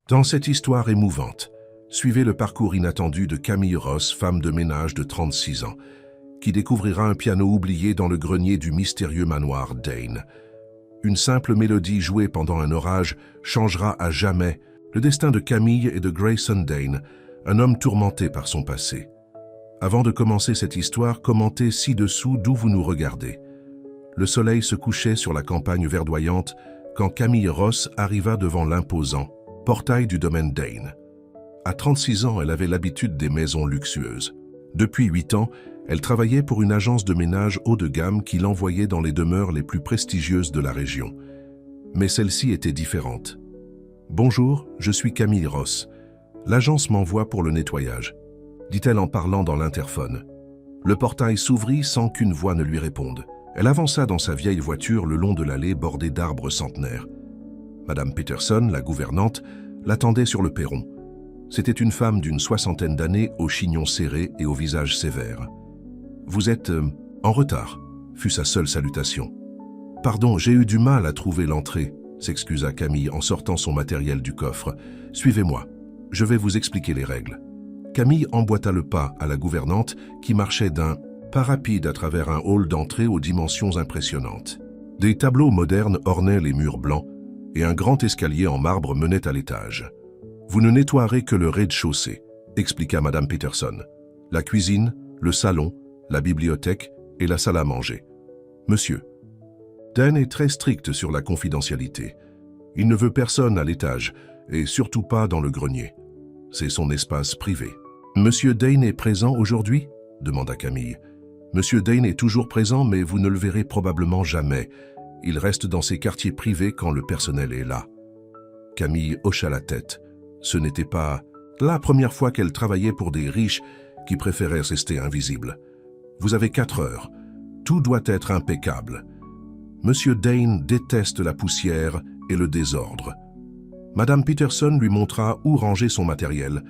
Dans cette histoire émouvante, suivez le parcours inattendu de Camille Ross, femme de ménage de 36 ans, qui découvrira un piano oublié dans le grenier du mystérieux manoir Dane. Une simple mélodie jouée pendant un orage changera à jamais le destin de Camille et de Grayson Dane, un homme tourmenté par son passé. Avant de commencer cette histoire, commentez ci-dessous d'où vous nous regardez. Le soleil se couchait sur la campagne verdoyante quand Camille Ross arriva devant l'imposant portail du domaine Dane. À 36 ans, elle avait l'habitude des maisons luxueuses. Depuis 8 ans, elle travaillait pour une agence de ménage haut de gamme qui l'envoyait dans les demeures les plus prestigieuses de la région. Mais celle-ci était différente. « Bonjour, je suis Camille Ross. L'agence m'envoie pour le nettoyage », dit-elle en parlant dans l'interphone. Le portail s'ouvrit sans qu'une voix ne lui réponde. Elle avança dans sa vieille voiture le long de l'allée bordée d'arbres centenaires. Madame Peterson, la gouvernante, l'attendait sur le perron. C'était une femme d'une 60aine d'années, au chignon serré et au visage sévère. « Vous êtes en retard », fut sa seule salutation. « Pardon, j'ai eu du mal à trouver l'entrée », s'excusa Camille en sortant son matériel du coffre. « Suivez-moi, je vais vous expliquer les règles. » Camille emboîta le pas à la gouvernante qui marchait d'un pas rapide à travers un hall d'entrée aux dimensions impressionnantes. Des tableaux modernes ornaient les murs blancs et un grand escalier en marbre menait à l'étage. « Vous ne nettoierez que le rez-de-chaussée », expliqua Madame Peterson. « La cuisine, le salon, la bibliothèque et la salle à manger. » « Monsieur, Dan est très strict sur la confidentialité. Il ne veut personne à l'étage et surtout pas dans le grenier. C'est son espace privé. »« Monsieur Dane est présent aujourd'hui ?» demanda Camille. « Monsieur Dane est toujours présent, mais vous ne le verrez probablement jamais. Il reste dans ses quartiers privés quand le personnel est là. » Camille hocha la tête. Ce n'était pas la première fois qu'elle travaillait pour des riches qui préféraient rester invisibles. « Vous avez 4 heures. Tout doit être impeccable. Monsieur Dane déteste la poussière et le désordre. » Madame Peterson lui montra où ranger son matériel,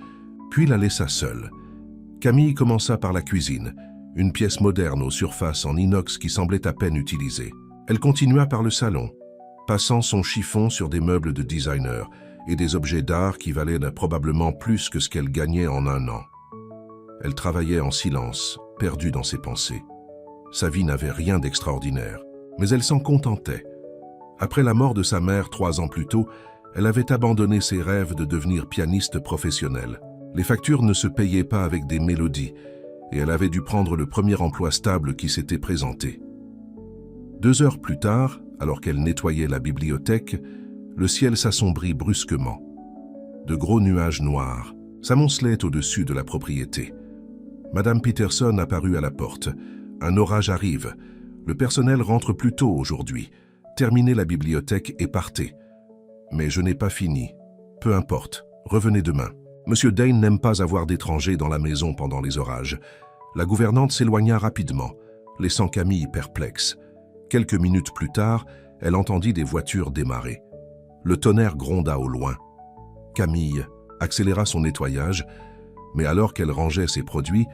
puis la laissa seule. Camille commença par la cuisine, une pièce moderne aux surfaces en inox qui semblait à peine utilisée. Elle continua par le salon, passant son chiffon sur des meubles de designer et des objets d'art qui valaient probablement plus que ce qu'elle gagnait en un an. Elle travaillait en silence, perdue dans ses pensées. Sa vie n'avait rien d'extraordinaire, mais elle s'en contentait. Après la mort de sa mère 3 ans plus tôt, elle avait abandonné ses rêves de devenir pianiste professionnelle. Les factures ne se payaient pas avec des mélodies, et elle avait dû prendre le premier emploi stable qui s'était présenté. 2 heures plus tard, alors qu'elle nettoyait la bibliothèque, le ciel s'assombrit brusquement. De gros nuages noirs s'amoncelaient au-dessus de la propriété. Madame Peterson apparut à la porte. « Un orage arrive. Le personnel rentre plus tôt aujourd'hui. Terminez la bibliothèque et partez. » « Mais je n'ai pas fini. Peu importe, revenez demain. Monsieur Dane n'aime pas avoir d'étrangers dans la maison pendant les orages. » La gouvernante s'éloigna rapidement, laissant Camille perplexe. Quelques minutes plus tard, elle entendit des voitures démarrer. Le tonnerre gronda au loin. Camille accéléra son nettoyage, mais alors qu'elle rangeait ses produits,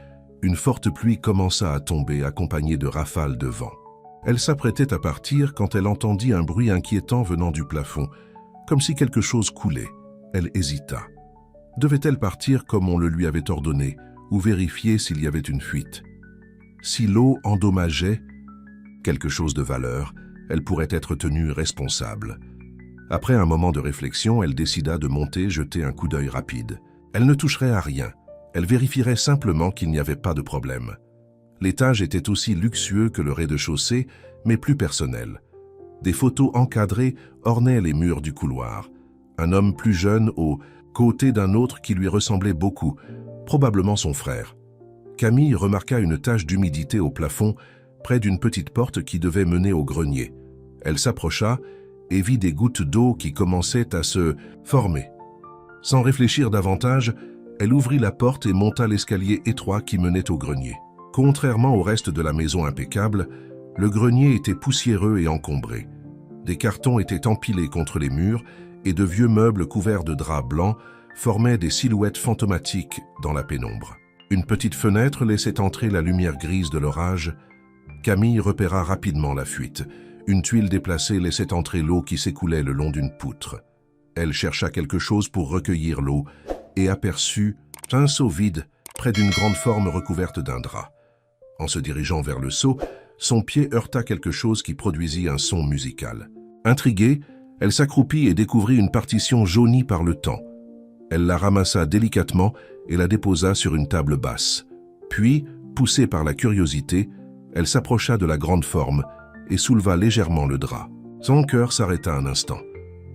une forte pluie commença à tomber accompagnée de rafales de vent. Elle s'apprêtait à partir quand elle entendit un bruit inquiétant venant du plafond, comme si quelque chose coulait. Elle hésita. Devait-elle partir comme on le lui avait ordonné, ou vérifier s'il y avait une fuite? Si l'eau endommageait quelque chose de valeur, elle pourrait être tenue responsable. Après un moment de réflexion, elle décida de monter, jeter un coup d'œil rapide. Elle ne toucherait à rien. Elle vérifierait simplement qu'il n'y avait pas de problème. L'étage était aussi luxueux que le rez-de-chaussée, mais plus personnel. Des photos encadrées ornaient les murs du couloir. Un homme plus jeune au côté d'un autre qui lui ressemblait beaucoup, probablement son frère. Camille remarqua une tache d'humidité au plafond, près d'une petite porte qui devait mener au grenier. Elle s'approcha et vit des gouttes d'eau qui commençaient à se former. Sans réfléchir davantage, elle ouvrit la porte et monta l'escalier étroit qui menait au grenier. Contrairement au reste de la maison impeccable, le grenier était poussiéreux et encombré. Des cartons étaient empilés contre les murs et de vieux meubles couverts de draps blancs formaient des silhouettes fantomatiques dans la pénombre. Une petite fenêtre laissait entrer la lumière grise de l'orage. Camille repéra rapidement la fuite. Une tuile déplacée laissait entrer l'eau qui s'écoulait le long d'une poutre. Elle chercha quelque chose pour recueillir l'eau et aperçut un seau vide près d'une grande forme recouverte d'un drap. En se dirigeant vers le seau, son pied heurta quelque chose qui produisit un son musical. Intriguée, elle s'accroupit et découvrit une partition jaunie par le temps. Elle la ramassa délicatement et la déposa sur une table basse. Puis, poussée par la curiosité, elle s'approcha de la grande forme et souleva légèrement le drap. Son cœur s'arrêta un instant.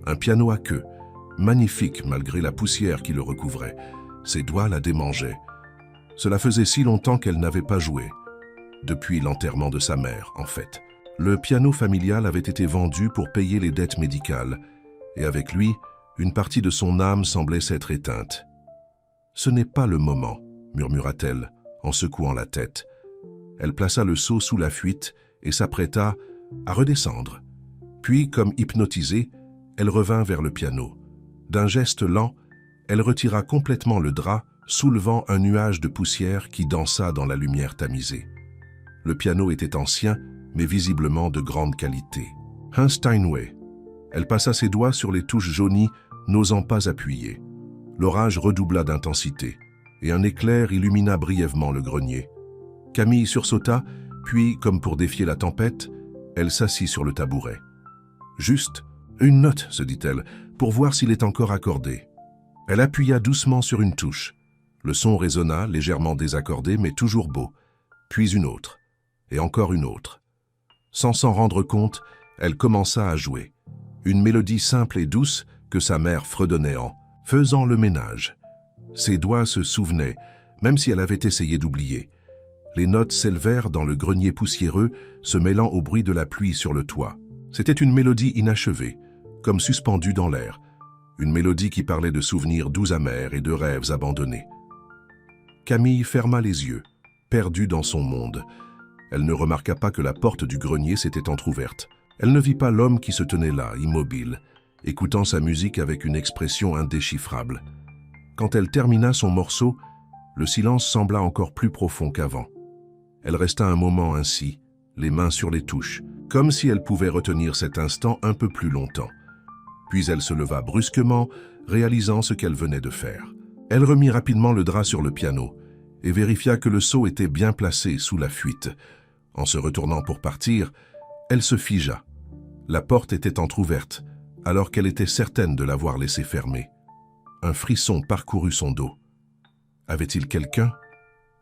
Un piano à queue, magnifique malgré la poussière qui le recouvrait. Ses doigts la démangeaient. Cela faisait si longtemps qu'elle n'avait pas joué. Depuis l'enterrement de sa mère, en fait. Le piano familial avait été vendu pour payer les dettes médicales, et avec lui, une partie de son âme semblait s'être éteinte. « Ce n'est pas le moment », murmura-t-elle, en secouant la tête. Elle plaça le seau sous la fuite et s'apprêta à redescendre. Puis, comme hypnotisée, elle revint vers le piano. D'un geste lent, elle retira complètement le drap, soulevant un nuage de poussière qui dansa dans la lumière tamisée. Le piano était ancien, mais visiblement de grande qualité. Un Steinway. Elle passa ses doigts sur les touches jaunies, n'osant pas appuyer. L'orage redoubla d'intensité, et un éclair illumina brièvement le grenier. Camille sursauta, puis, comme pour défier la tempête, elle s'assit sur le tabouret. « Juste une note, se dit-elle, pour voir s'il est encore accordé. » Elle appuya doucement sur une touche. Le son résonna, légèrement désaccordé, mais toujours beau. Puis une autre, et encore une autre. Sans s'en rendre compte, elle commença à jouer. Une mélodie simple et douce que sa mère fredonnait en faisant le ménage. Ses doigts se souvenaient, même si elle avait essayé d'oublier. Les notes s'élevèrent dans le grenier poussiéreux, se mêlant au bruit de la pluie sur le toit. C'était une mélodie inachevée, comme suspendue dans l'air. Une mélodie qui parlait de souvenirs doux amers et de rêves abandonnés. Camille ferma les yeux, perdue dans son monde. Elle ne remarqua pas que la porte du grenier s'était entr'ouverte. Elle ne vit pas l'homme qui se tenait là, immobile, écoutant sa musique avec une expression indéchiffrable. Quand elle termina son morceau, le silence sembla encore plus profond qu'avant. Elle resta un moment ainsi, les mains sur les touches, comme si elle pouvait retenir cet instant un peu plus longtemps. Puis elle se leva brusquement, réalisant ce qu'elle venait de faire. Elle remit rapidement le drap sur le piano et vérifia que le seau était bien placé sous la fuite. En se retournant pour partir, elle se figea. La porte était entr'ouverte, alors qu'elle était certaine de l'avoir laissée fermée. Un frisson parcourut son dos. Avait-il quelqu'un?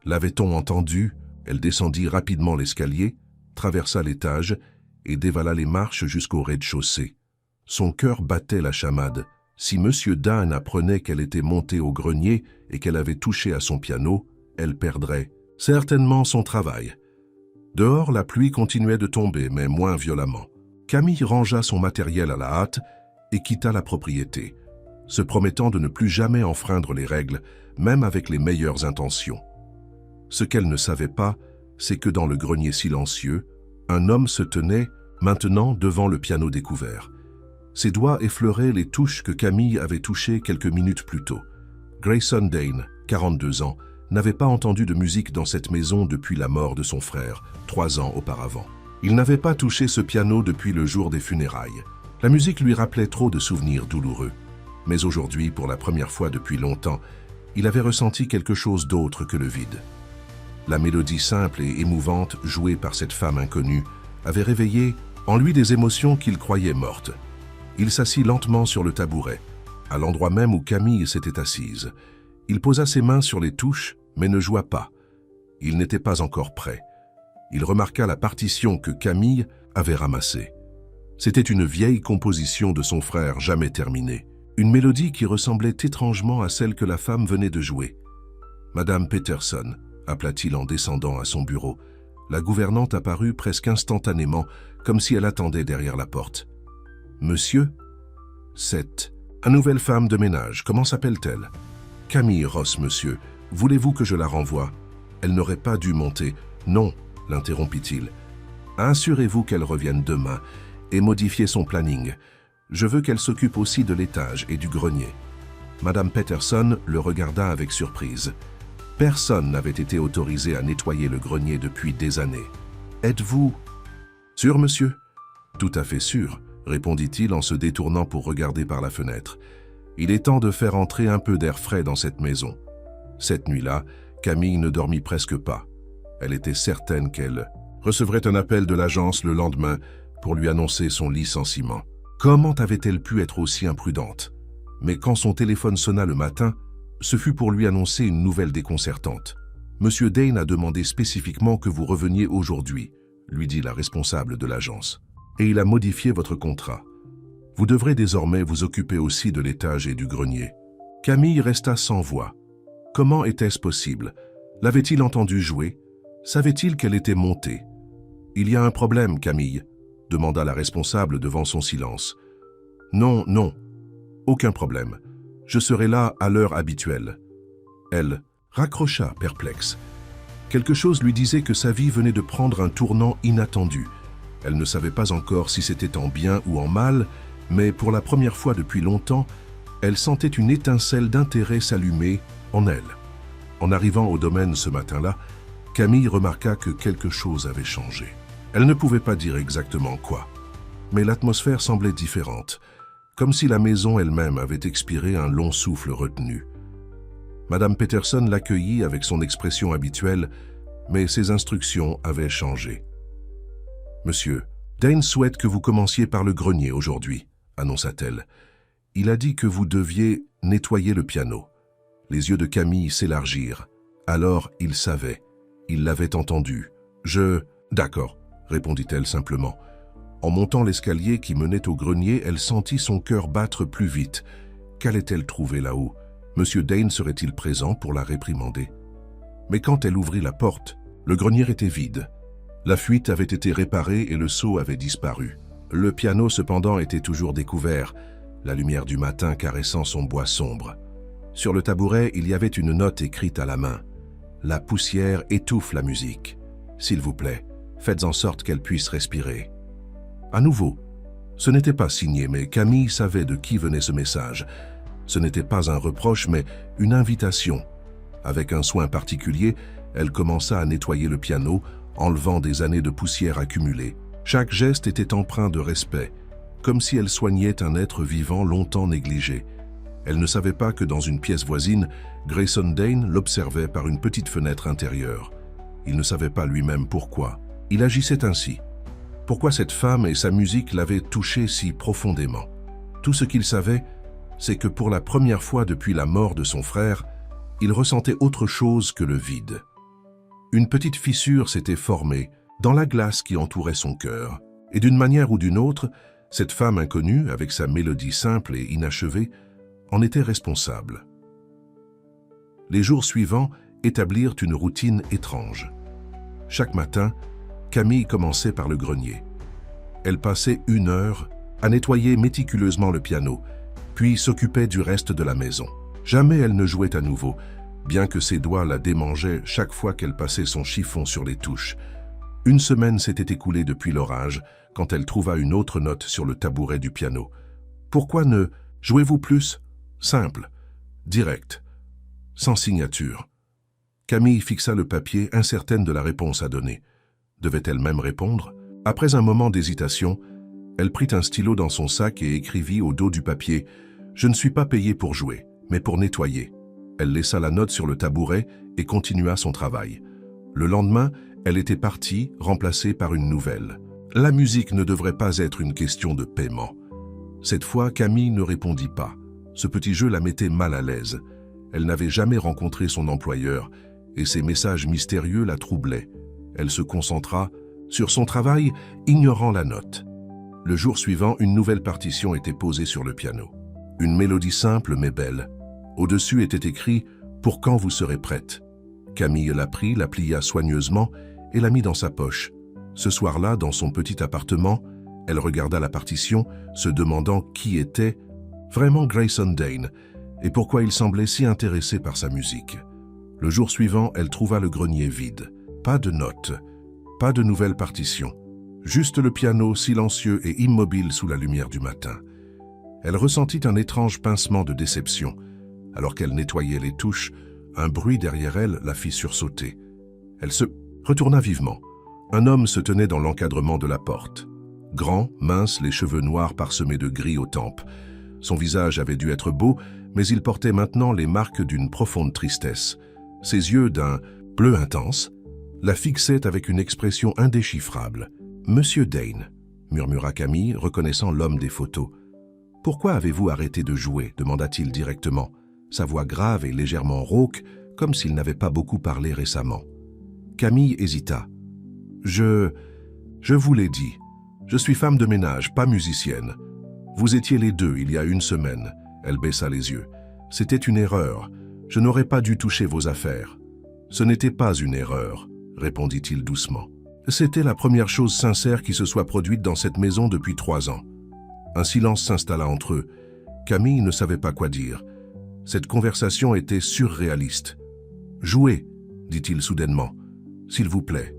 L'avait-on entendu? Elle descendit rapidement l'escalier, traversa l'étage et dévala les marches jusqu'au rez-de-chaussée. Son cœur battait la chamade. Si M. Dahn apprenait qu'elle était montée au grenier et qu'elle avait touché à son piano, elle perdrait certainement son travail. Dehors, la pluie continuait de tomber, mais moins violemment. Camille rangea son matériel à la hâte et quitta la propriété, se promettant de ne plus jamais enfreindre les règles, même avec les meilleures intentions. Ce qu'elle ne savait pas, c'est que dans le grenier silencieux, un homme se tenait, maintenant, devant le piano découvert. Ses doigts effleuraient les touches que Camille avait touchées quelques minutes plus tôt. Grayson Dane, 42 ans, n'avait pas entendu de musique dans cette maison depuis la mort de son frère, 3 ans auparavant. Il n'avait pas touché ce piano depuis le jour des funérailles. La musique lui rappelait trop de souvenirs douloureux. Mais aujourd'hui, pour la première fois depuis longtemps, il avait ressenti quelque chose d'autre que le vide. La mélodie simple et émouvante jouée par cette femme inconnue avait réveillé en lui des émotions qu'il croyait mortes. Il s'assit lentement sur le tabouret, à l'endroit même où Camille s'était assise. Il posa ses mains sur les touches, mais ne joua pas. Il n'était pas encore prêt. Il remarqua la partition que Camille avait ramassée. C'était une vieille composition de son frère jamais terminée. Une mélodie qui ressemblait étrangement à celle que la femme venait de jouer. « Madame Peterson », appela-t-il en descendant à son bureau. La gouvernante apparut presque instantanément, comme si elle attendait derrière la porte. « Monsieur ?»« C'est une nouvelle femme de ménage. Comment s'appelle-t-elle ?»« Camille Ross, monsieur. Voulez-vous que je la renvoie ?»« Elle n'aurait pas dû monter. »« Non, » l'interrompit-il. « Assurez-vous qu'elle revienne demain et modifiez son planning. Je veux qu'elle s'occupe aussi de l'étage et du grenier. » Madame Peterson le regarda avec surprise. Personne n'avait été autorisé à nettoyer le grenier depuis des années. « Êtes-vous sûr, monsieur ?»« Tout à fait sûr, » répondit-il en se détournant pour regarder par la fenêtre. Il est temps de faire entrer un peu d'air frais dans cette maison. Cette nuit-là, Camille ne dormit presque pas. Elle était certaine qu'elle recevrait un appel de l'agence le lendemain pour lui annoncer son licenciement. Comment avait-elle pu être aussi imprudente? Mais quand son téléphone sonna le matin, ce fut pour lui annoncer une nouvelle déconcertante. « Monsieur Dane a demandé spécifiquement que vous reveniez aujourd'hui », lui dit la responsable de l'agence. « Et il a modifié votre contrat. Vous devrez désormais vous occuper aussi de l'étage et du grenier. » Camille resta sans voix. Comment était-ce possible? L'avait-il entendu jouer? Savait-il qu'elle était montée? « Il y a un problème, Camille », demanda la responsable devant son silence. « Non, non, aucun problème. Je serai là à l'heure habituelle. » Elle raccrocha, perplexe. Quelque chose lui disait que sa vie venait de prendre un tournant inattendu. Elle ne savait pas encore si c'était en bien ou en mal, mais pour la première fois depuis longtemps, elle sentait une étincelle d'intérêt s'allumer en elle. En arrivant au domaine ce matin-là, Camille remarqua que quelque chose avait changé. Elle ne pouvait pas dire exactement quoi, mais l'atmosphère semblait différente, comme si la maison elle-même avait expiré un long souffle retenu. Madame Peterson l'accueillit avec son expression habituelle, mais ses instructions avaient changé. « Monsieur, Dane souhaite que vous commenciez par le grenier aujourd'hui, » annonça-t-elle. « Il a dit que vous deviez nettoyer le piano. » Les yeux de Camille s'élargirent. Alors il savait. Il l'avait entendu. « D'accord, » répondit-elle simplement. En montant l'escalier qui menait au grenier, elle sentit son cœur battre plus vite. Qu'allait-elle trouver là-haut? Monsieur Dane serait-il présent pour la réprimander? Mais quand elle ouvrit la porte, le grenier était vide. La fuite avait été réparée et le seau avait disparu. Le piano, cependant, était toujours découvert, la lumière du matin caressant son bois sombre. Sur le tabouret, il y avait une note écrite à la main. « La poussière étouffe la musique. S'il vous plaît, faites en sorte qu'elle puisse respirer. » À nouveau, ce n'était pas signé, mais Camille savait de qui venait ce message. Ce n'était pas un reproche, mais une invitation. Avec un soin particulier, elle commença à nettoyer le piano, enlevant des années de poussière accumulée. Chaque geste était empreint de respect, comme si elle soignait un être vivant longtemps négligé. Elle ne savait pas que dans une pièce voisine, Grayson Dane l'observait par une petite fenêtre intérieure. Il ne savait pas lui-même pourquoi. Il agissait ainsi. Pourquoi cette femme et sa musique l'avaient touché si profondément? Tout ce qu'il savait, c'est que pour la première fois depuis la mort de son frère, il ressentait autre chose que le vide. Une petite fissure s'était formée dans la glace qui entourait son cœur, et d'une manière ou d'une autre, cette femme inconnue, avec sa mélodie simple et inachevée, en était responsable. Les jours suivants établirent une routine étrange. Chaque matin, Camille commençait par le grenier. Elle passait 1 heure à nettoyer méticuleusement le piano, puis s'occupait du reste de la maison. Jamais elle ne jouait à nouveau, bien que ses doigts la démangeaient chaque fois qu'elle passait son chiffon sur les touches. 1 semaine s'était écoulée depuis l'orage, quand elle trouva une autre note sur le tabouret du piano. « Pourquoi ne jouez-vous plus ?» Simple, direct, sans signature. Camille fixa le papier, incertaine de la réponse à donner. Devait-elle même répondre? Après un moment d'hésitation, elle prit un stylo dans son sac et écrivit au dos du papier « Je ne suis pas payée pour jouer, mais pour nettoyer ». Elle laissa la note sur le tabouret et continua son travail. Le lendemain, elle était partie, remplacée par une nouvelle. La musique ne devrait pas être une question de paiement. Cette fois, Camille ne répondit pas. Ce petit jeu la mettait mal à l'aise. Elle n'avait jamais rencontré son employeur et ses messages mystérieux la troublaient. Elle se concentra sur son travail, ignorant la note. Le jour suivant, une nouvelle partition était posée sur le piano. Une mélodie simple mais belle. Au-dessus était écrit « Pour quand vous serez prête ?» Camille la prit, la plia soigneusement et la mit dans sa poche. Ce soir-là, dans son petit appartement, elle regarda la partition, se demandant qui était vraiment Grayson Dane et pourquoi il semblait si intéressé par sa musique. Le jour suivant, elle trouva le grenier vide. Pas de notes, pas de nouvelle partition. Juste le piano silencieux et immobile sous la lumière du matin. Elle ressentit un étrange pincement de déception. Alors qu'elle nettoyait les touches, un bruit derrière elle la fit sursauter. Elle se retourna vivement. Un homme se tenait dans l'encadrement de la porte. Grand, mince, les cheveux noirs parsemés de gris aux tempes. Son visage avait dû être beau, mais il portait maintenant les marques d'une profonde tristesse. Ses yeux, d'un bleu intense, la fixaient avec une expression indéchiffrable. « Monsieur Dane », murmura Camille, reconnaissant l'homme des photos. « Pourquoi avez-vous arrêté de jouer » demanda-t-il directement, sa voix grave et légèrement rauque, comme s'il n'avait pas beaucoup parlé récemment. Camille hésita. « Je vous l'ai dit. Je suis femme de ménage, pas musicienne. Vous étiez les deux il y a une semaine. » Elle baissa les yeux. « C'était une erreur. Je n'aurais pas dû toucher vos affaires. »« Ce n'était pas une erreur, » répondit-il doucement. C'était la première chose sincère qui se soit produite dans cette maison depuis 3 ans. Un silence s'installa entre eux. Camille ne savait pas quoi dire. Cette conversation était surréaliste. « Jouez, » dit-il soudainement. « S'il vous plaît. »«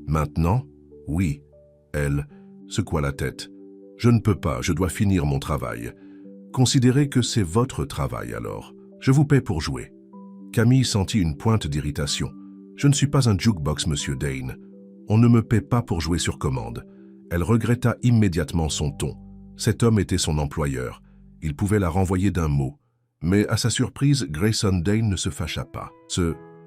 Maintenant ? » ?»« Oui. » Elle secoua la tête. « Je ne peux pas, je dois finir mon travail. » « Considérez que c'est votre travail alors. Je vous paie pour jouer. » Camille sentit une pointe d'irritation. « Je ne suis pas un jukebox, monsieur Dane. On ne me paie pas pour jouer sur commande. » Elle regretta immédiatement son ton. Cet homme était son employeur. Il pouvait la renvoyer d'un mot. Mais à sa surprise, Grayson Dane ne se fâcha pas.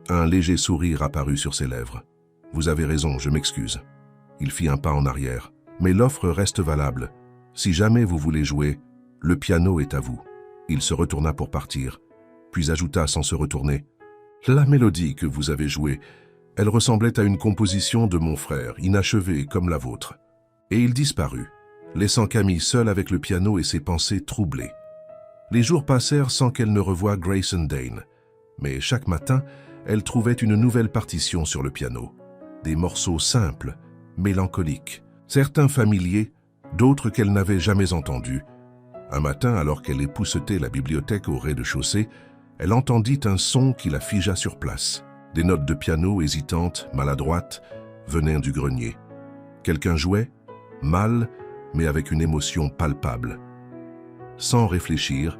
Un léger sourire apparut sur ses lèvres. « Vous avez raison, je m'excuse. » Il fit un pas en arrière. « Mais l'offre reste valable. Si jamais vous voulez jouer, le piano est à vous. » Il se retourna pour partir, puis ajouta sans se retourner. « La mélodie que vous avez jouée, elle ressemblait à une composition de mon frère, inachevée comme la vôtre. » Et il disparut, laissant Camille seule avec le piano et ses pensées troublées. Les jours passèrent sans qu'elle ne revoie Grayson Dane, mais chaque matin, elle trouvait une nouvelle partition sur le piano. Des morceaux simples, mélancoliques, certains familiers, d'autres qu'elle n'avait jamais entendus. Un matin, alors qu'elle époussetait la bibliothèque au rez-de-chaussée, elle entendit un son qui la figea sur place. Des notes de piano hésitantes, maladroites, venaient du grenier. Quelqu'un jouait, mal, mais avec une émotion palpable. Sans réfléchir,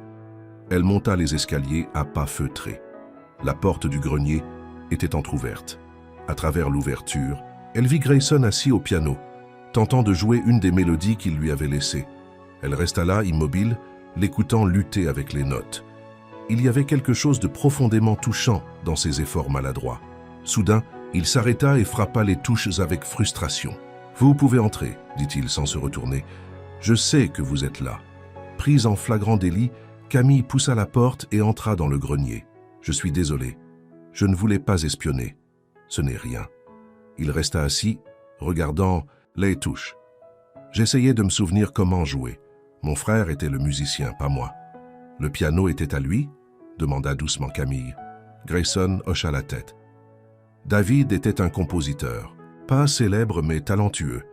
elle monta les escaliers à pas feutrés. La porte du grenier était entr'ouverte. À travers l'ouverture, elle vit Grayson assis au piano, tentant de jouer une des mélodies qu'il lui avait laissées. Elle resta là, immobile, l'écoutant lutter avec les notes. Il y avait quelque chose de profondément touchant dans ses efforts maladroits. Soudain, il s'arrêta et frappa les touches avec frustration. « Vous pouvez entrer, » dit-il sans se retourner. « Je sais que vous êtes là. » Prise en flagrant délit, Camille poussa la porte et entra dans le grenier. « Je suis désolé. Je ne voulais pas espionner. Ce n'est rien. » Il resta assis, regardant les touches. J'essayais de me souvenir comment jouer. Mon frère était le musicien, pas moi. « Le piano était à lui ?» demanda doucement Camille. Grayson hocha la tête. David était un compositeur, pas célèbre mais talentueux.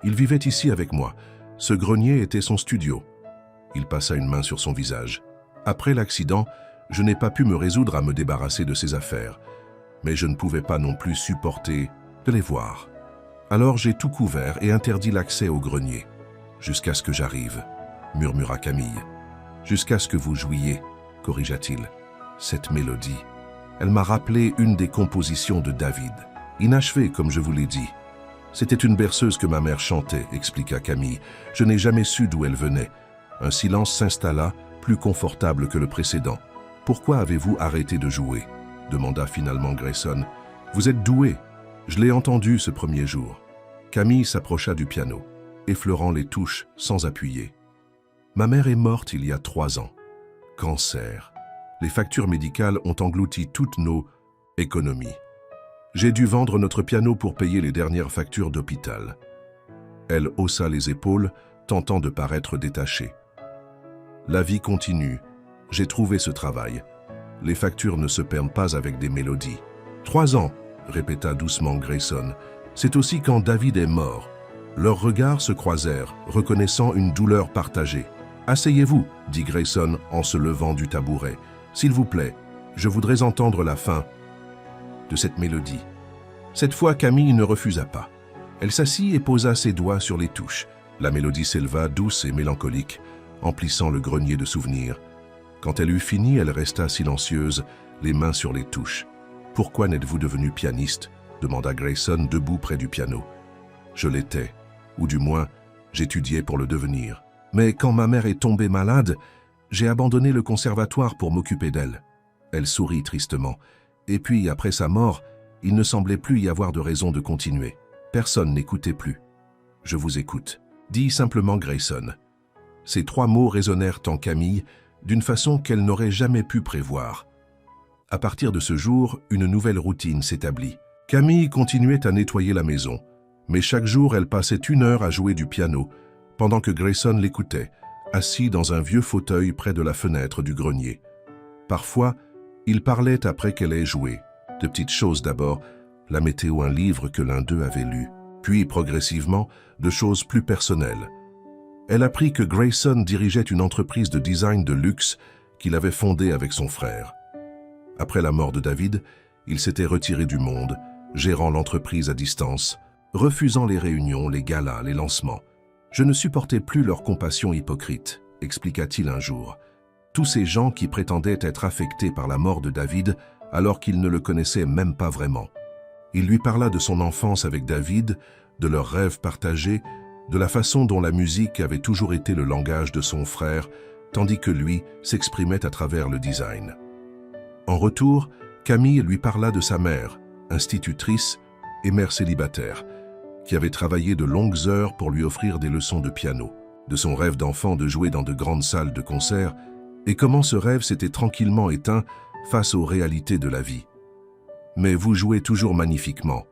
Il vivait ici avec moi. Ce grenier était son studio. Il passa une main sur son visage. Après l'accident, je n'ai pas pu me résoudre à me débarrasser de ses affaires, mais je ne pouvais pas non plus supporter de les voir. Alors j'ai tout couvert et interdit l'accès au grenier. « Jusqu'à ce que j'arrive » murmura Camille. « Jusqu'à ce que vous jouiez » corrigea-t-il. Cette mélodie, elle m'a rappelé une des compositions de David, inachevée comme je vous l'ai dit. C'était une berceuse que ma mère chantait, expliqua Camille. Je n'ai jamais su d'où elle venait. Un silence s'installa, plus confortable que le précédent. « Pourquoi avez-vous arrêté de jouer » demanda finalement Grayson. « Vous êtes doué. Je l'ai entendu ce premier jour. » Camille s'approcha du piano, effleurant les touches sans appuyer. « Ma mère est morte il y a 3 ans. Cancer. Les factures médicales ont englouti toutes nos économies. J'ai dû vendre notre piano pour payer les dernières factures d'hôpital. » Elle haussa les épaules, tentant de paraître détachée. « La vie continue. J'ai trouvé ce travail. Les factures ne se perdent pas avec des mélodies. »« 3 ans, » répéta doucement Grayson. « C'est aussi quand David est mort. » Leurs regards se croisèrent, reconnaissant une douleur partagée. « Asseyez-vous, » dit Grayson en se levant du tabouret. « S'il vous plaît, je voudrais entendre la fin de cette mélodie. » Cette fois, Camille ne refusa pas. Elle s'assit et posa ses doigts sur les touches. La mélodie s'éleva, douce et mélancolique, emplissant le grenier de souvenirs. Quand elle eut fini, elle resta silencieuse, les mains sur les touches. « Pourquoi n'êtes-vous devenu pianiste ?» demanda Grayson, debout près du piano. « Je l'étais, ou du moins, J'étudiais pour le devenir. Mais quand ma mère est tombée malade, j'ai abandonné le conservatoire pour m'occuper d'elle. Elle sourit tristement. Et puis, après sa mort, il ne semblait plus y avoir de raison de continuer. Personne n'écoutait plus. « Je vous écoute », dit simplement Grayson. Ces 3 mots résonnèrent en Camille d'une façon qu'elle n'aurait jamais pu prévoir. À partir de ce jour, une nouvelle routine s'établit. Camille continuait à nettoyer la maison, mais chaque jour elle passait 1 heure à jouer du piano, pendant que Grayson l'écoutait, assis dans un vieux fauteuil près de la fenêtre du grenier. Parfois, il parlait après qu'elle ait joué, de petites choses d'abord, la météo, un livre que l'un d'eux avait lu, puis progressivement, de choses plus personnelles. Elle apprit que Grayson dirigeait une entreprise de design de luxe qu'il avait fondée avec son frère. Après la mort de David, il s'était retiré du monde, gérant l'entreprise à distance, refusant les réunions, les galas, les lancements. « Je ne supportais plus leur compassion hypocrite », expliqua-t-il un jour. Tous ces gens qui prétendaient être affectés par la mort de David alors qu'ils ne le connaissaient même pas vraiment. Il lui parla de son enfance avec David, de leurs rêves partagés, de la façon dont la musique avait toujours été le langage de son frère, tandis que lui s'exprimait à travers le design. En retour, Camille lui parla de sa mère, institutrice et mère célibataire, qui avait travaillé de longues heures pour lui offrir des leçons de piano, de son rêve d'enfant de jouer dans de grandes salles de concert, et comment ce rêve s'était tranquillement éteint face aux réalités de la vie. « Mais vous jouez toujours magnifiquement, »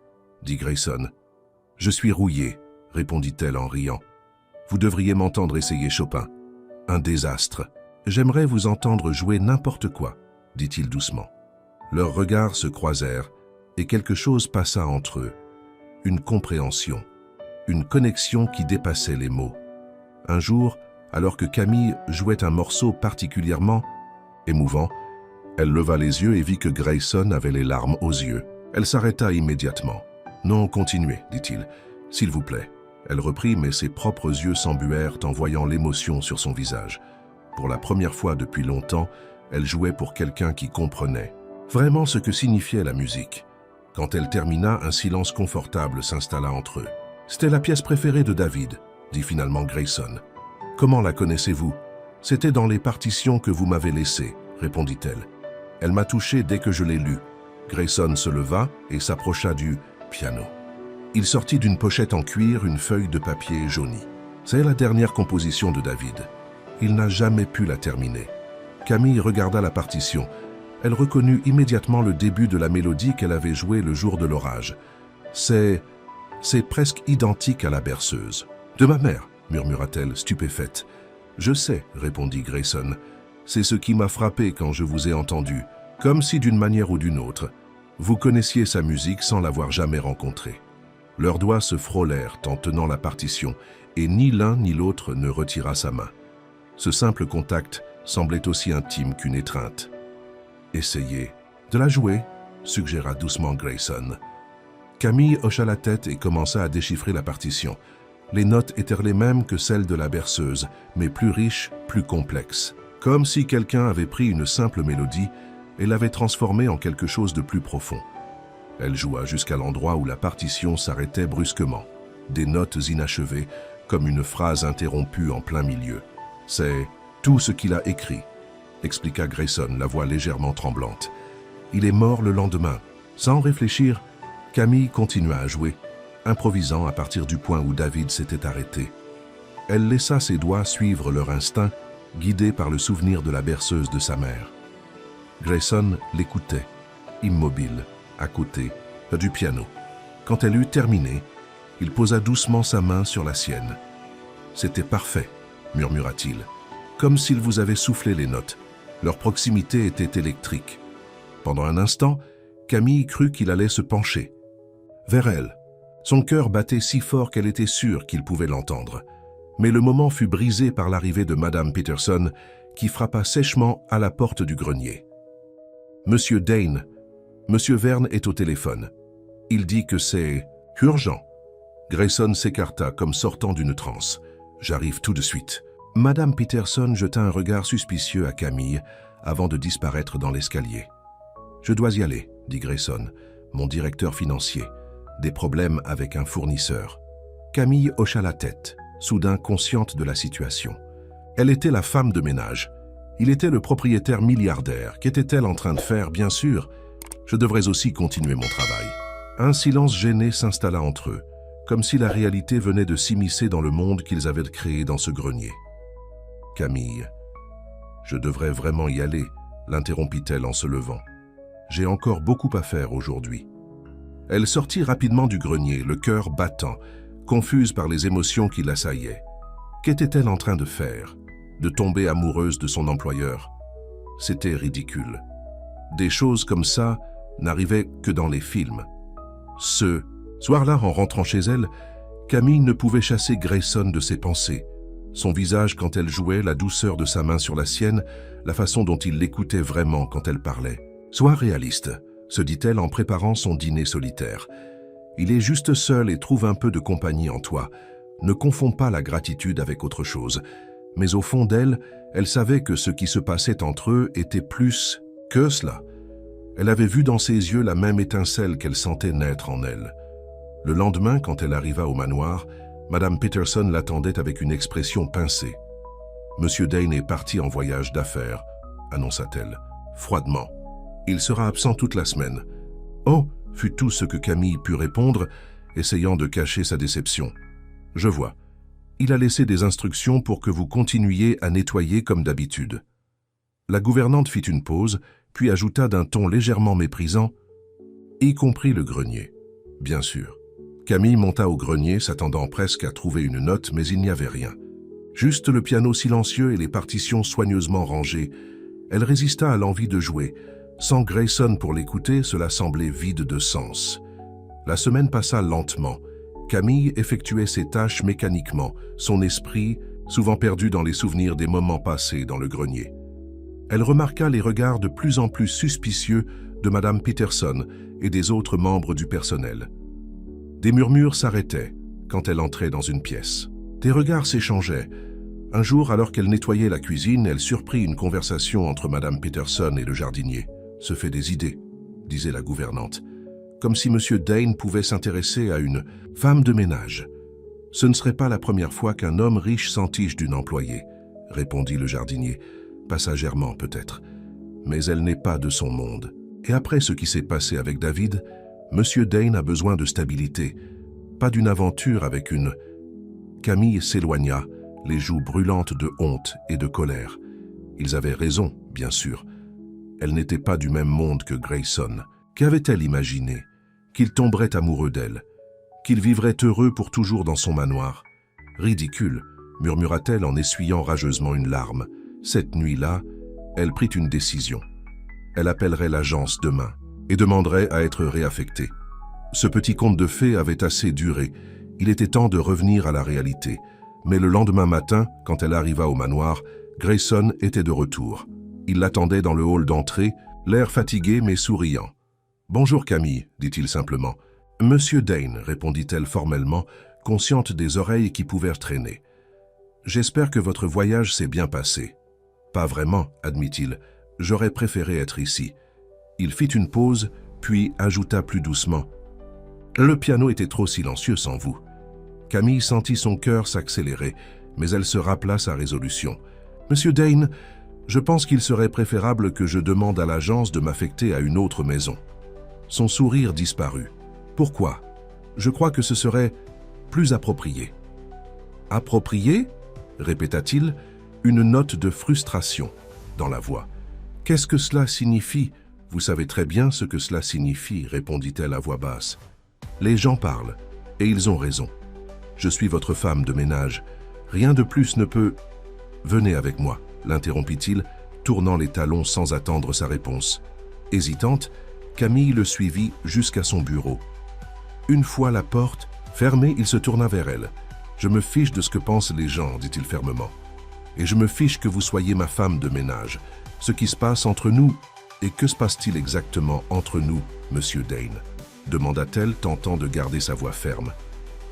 dit Grayson. « Je suis rouillé, » répondit-elle en riant. « Vous devriez m'entendre essayer Chopin. Un désastre. J'aimerais vous entendre jouer n'importe quoi, » dit-il doucement. Leurs regards se croisèrent et quelque chose passa entre eux. Une compréhension, une connexion qui dépassait les mots. Un jour, alors que Camille jouait un morceau particulièrement émouvant, elle leva les yeux et vit que Grayson avait les larmes aux yeux. Elle s'arrêta immédiatement. « Non, continuez, dit-il. S'il vous plaît. » Elle reprit, mais ses propres yeux s'embuèrent en voyant l'émotion sur son visage. Pour la première fois depuis longtemps, elle jouait pour quelqu'un qui comprenait vraiment ce que signifiait la musique. Quand elle termina, un silence confortable s'installa entre eux. « C'était la pièce préférée de David, » dit finalement Grayson. « Comment la connaissez-vous ? » « C'était dans les partitions que vous m'avez laissées, » répondit-elle. « Elle m'a touché dès que je l'ai lue. » Grayson se leva et s'approcha du piano. Il sortit d'une pochette en cuir une feuille de papier jaunie. « C'est la dernière composition de David. Il n'a jamais pu la terminer. » Camille regarda la partition. Elle reconnut immédiatement le début de la mélodie qu'elle avait jouée le jour de l'orage. « C'est presque identique à la berceuse. »« De ma mère, » murmura-t-elle, stupéfaite. « Je sais, » répondit Grayson. « C'est ce qui m'a frappé quand je vous ai entendu, comme si d'une manière ou d'une autre, vous connaissiez sa musique sans l'avoir jamais rencontrée. » Leurs doigts se frôlèrent en tenant la partition, et ni l'un ni l'autre ne retira sa main. Ce simple contact semblait aussi intime qu'une étreinte. « Essayez de la jouer, » suggéra doucement Grayson. Camille hocha la tête et commença à déchiffrer la partition. Les notes étaient les mêmes que celles de la berceuse, mais plus riches, plus complexes. Comme si quelqu'un avait pris une simple mélodie et l'avait transformée en quelque chose de plus profond. Elle joua jusqu'à l'endroit où la partition s'arrêtait brusquement. Des notes inachevées, comme une phrase interrompue en plein milieu. « C'est tout ce qu'il a écrit », expliqua Grayson, la voix légèrement tremblante. « Il est mort le lendemain. » Sans réfléchir, Camille continua à jouer, improvisant à partir du point où David s'était arrêté. Elle laissa ses doigts suivre leur instinct, guidés par le souvenir de la berceuse de sa mère. Grayson l'écoutait, immobile, à côté, du piano. Quand elle eut terminé, il posa doucement sa main sur la sienne. « C'était parfait, » murmura-t-il, « comme s'il vous avait soufflé les notes. Leur proximité était électrique. » Pendant un instant, Camille crut qu'il allait se pencher vers elle. Son cœur battait si fort qu'elle était sûre qu'il pouvait l'entendre. Mais le moment fut brisé par l'arrivée de Madame Peterson, qui frappa sèchement à la porte du grenier. « Monsieur Dane, Monsieur Verne est au téléphone. Il dit que c'est urgent. » Grayson s'écarta comme sortant d'une transe. « J'arrive tout de suite. » Madame Peterson jeta un regard suspicieux à Camille avant de disparaître dans l'escalier. « Je dois y aller, » dit Grayson, mon directeur financier. Des problèmes avec un fournisseur. Camille hocha la tête. soudain consciente de la situation. Elle était la femme de ménage. Il était le propriétaire milliardaire. Qu'était-elle en train de faire? Bien sûr, je devrais aussi continuer mon travail. Un silence gêné s'installa entre eux, comme si la réalité venait de s'immiscer dans le monde qu'ils avaient créé dans ce grenier. « Camille, je devrais vraiment y aller », l'interrompit-elle en se levant. « J'ai encore beaucoup à faire aujourd'hui. » Elle sortit rapidement du grenier, le cœur battant, confuse par les émotions qui l'assaillaient. Qu'était-elle en train de faire? De tomber amoureuse de son employeur? C'était ridicule. Des choses comme ça n'arrivaient que dans les films. Ce soir-là, en rentrant chez elle, Camille ne pouvait chasser Grayson de ses pensées. Son visage quand elle jouait, la douceur de sa main sur la sienne, la façon dont il l'écoutait vraiment quand elle parlait. « Sois réaliste », se dit-elle en préparant son dîner solitaire. « Il est juste seul et trouve un peu de compagnie en toi. Ne confonds pas la gratitude avec autre chose. » Mais au fond d'elle, elle savait que ce qui se passait entre eux était plus que cela. Elle avait vu dans ses yeux la même étincelle qu'elle sentait naître en elle. Le lendemain, quand elle arriva au manoir, Madame Peterson l'attendait avec une expression pincée. « Monsieur Dane est parti en voyage d'affaires », annonça-t-elle, froidement. « Il sera absent toute la semaine. »« Oh » fut tout ce que Camille put répondre, essayant de cacher sa déception. « Je vois. Il a laissé des instructions pour que vous continuiez à nettoyer comme d'habitude. » La gouvernante fit une pause, puis ajouta d'un ton légèrement méprisant, « y compris le grenier. » Bien sûr. Camille monta au grenier, s'attendant presque à trouver une note, mais il n'y avait rien. Juste le piano silencieux et les partitions soigneusement rangées. Elle résista à l'envie de jouer. Sans Grayson pour l'écouter, cela semblait vide de sens. La semaine passa lentement. Camille effectuait ses tâches mécaniquement, son esprit souvent perdu dans les souvenirs des moments passés dans le grenier. Elle remarqua les regards de plus en plus suspicieux de Madame Peterson et des autres membres du personnel. Des murmures s'arrêtaient quand elle entrait dans une pièce. Des regards s'échangeaient. Un jour, alors qu'elle nettoyait la cuisine, elle surprit une conversation entre Madame Peterson et le jardinier. « Se fait des idées », disait la gouvernante, comme si Monsieur Dane pouvait s'intéresser à une femme de ménage. « Ce ne serait pas la première fois qu'un homme riche s'entiche d'une employée, » répondit le jardinier, passagèrement peut-être. « Mais elle n'est pas de son monde. Et après ce qui s'est passé avec David, Monsieur Dane a besoin de stabilité, pas d'une aventure avec une... » Camille s'éloigna, les joues brûlantes de honte et de colère. Ils avaient raison, bien sûr. Elle n'était pas du même monde que Grayson. Qu'avait-elle imaginé? Qu'il tomberait amoureux d'elle, qu'il vivrait heureux pour toujours dans son manoir. Ridicule, murmura-t-elle en essuyant rageusement une larme. Cette nuit-là, elle prit une décision. Elle appellerait l'agence demain et demanderait à être réaffectée. Ce petit conte de fées avait assez duré. Il était temps de revenir à la réalité. Mais le lendemain matin, quand elle arriva au manoir, Grayson était de retour. Il l'attendait dans le hall d'entrée, l'air fatigué mais souriant. « Bonjour Camille », dit-il simplement. « Monsieur Dane », répondit-elle formellement, consciente des oreilles qui pouvaient traîner. « J'espère que votre voyage s'est bien passé. »« Pas vraiment », admit-il. « J'aurais préféré être ici. » Il fit une pause, puis ajouta plus doucement. « Le piano était trop silencieux sans vous. » Camille sentit son cœur s'accélérer, mais elle se rappela sa résolution. « Monsieur Dane, je pense qu'il serait préférable que je demande à l'agence de m'affecter à une autre maison. » Son sourire disparut. « Pourquoi? Je crois que ce serait plus approprié. »« Approprié ?» répéta-t-il, une note de frustration dans la voix. « Qu'est-ce que cela signifie? Vous savez très bien ce que cela signifie, » répondit-elle à voix basse. « Les gens parlent, et ils ont raison. Je suis votre femme de ménage. Rien de plus ne peut... » « Venez avec moi, » l'interrompit-il, tournant les talons sans attendre sa réponse. Hésitante, Camille le suivit jusqu'à son bureau. Une fois la porte fermée, il se tourna vers elle. « Je me fiche de ce que pensent les gens, » dit-il fermement. « Et je me fiche que vous soyez ma femme de ménage. Ce qui se passe entre nous... » « Et que se passe-t-il exactement entre nous, Monsieur Dane ?» demanda-t-elle, tentant de garder sa voix ferme.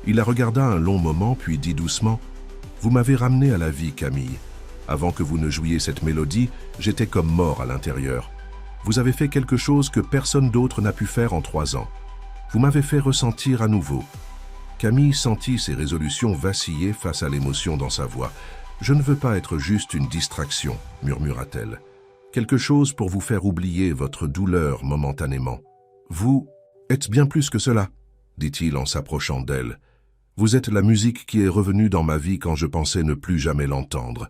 Il la regarda un long moment, puis dit doucement « Vous m'avez ramené à la vie, Camille. Avant que vous ne jouiez cette mélodie, j'étais comme mort à l'intérieur. Vous avez fait quelque chose que personne d'autre n'a pu faire en 3 ans. Vous m'avez fait ressentir à nouveau. Camille sentit ses résolutions vaciller face à l'émotion dans sa voix. « Je ne veux pas être juste une distraction, » murmura-t-elle. « Quelque chose pour vous faire oublier votre douleur momentanément. Vous êtes bien plus que cela, » dit-il en s'approchant d'elle. « Vous êtes la musique qui est revenue dans ma vie quand je pensais ne plus jamais l'entendre. »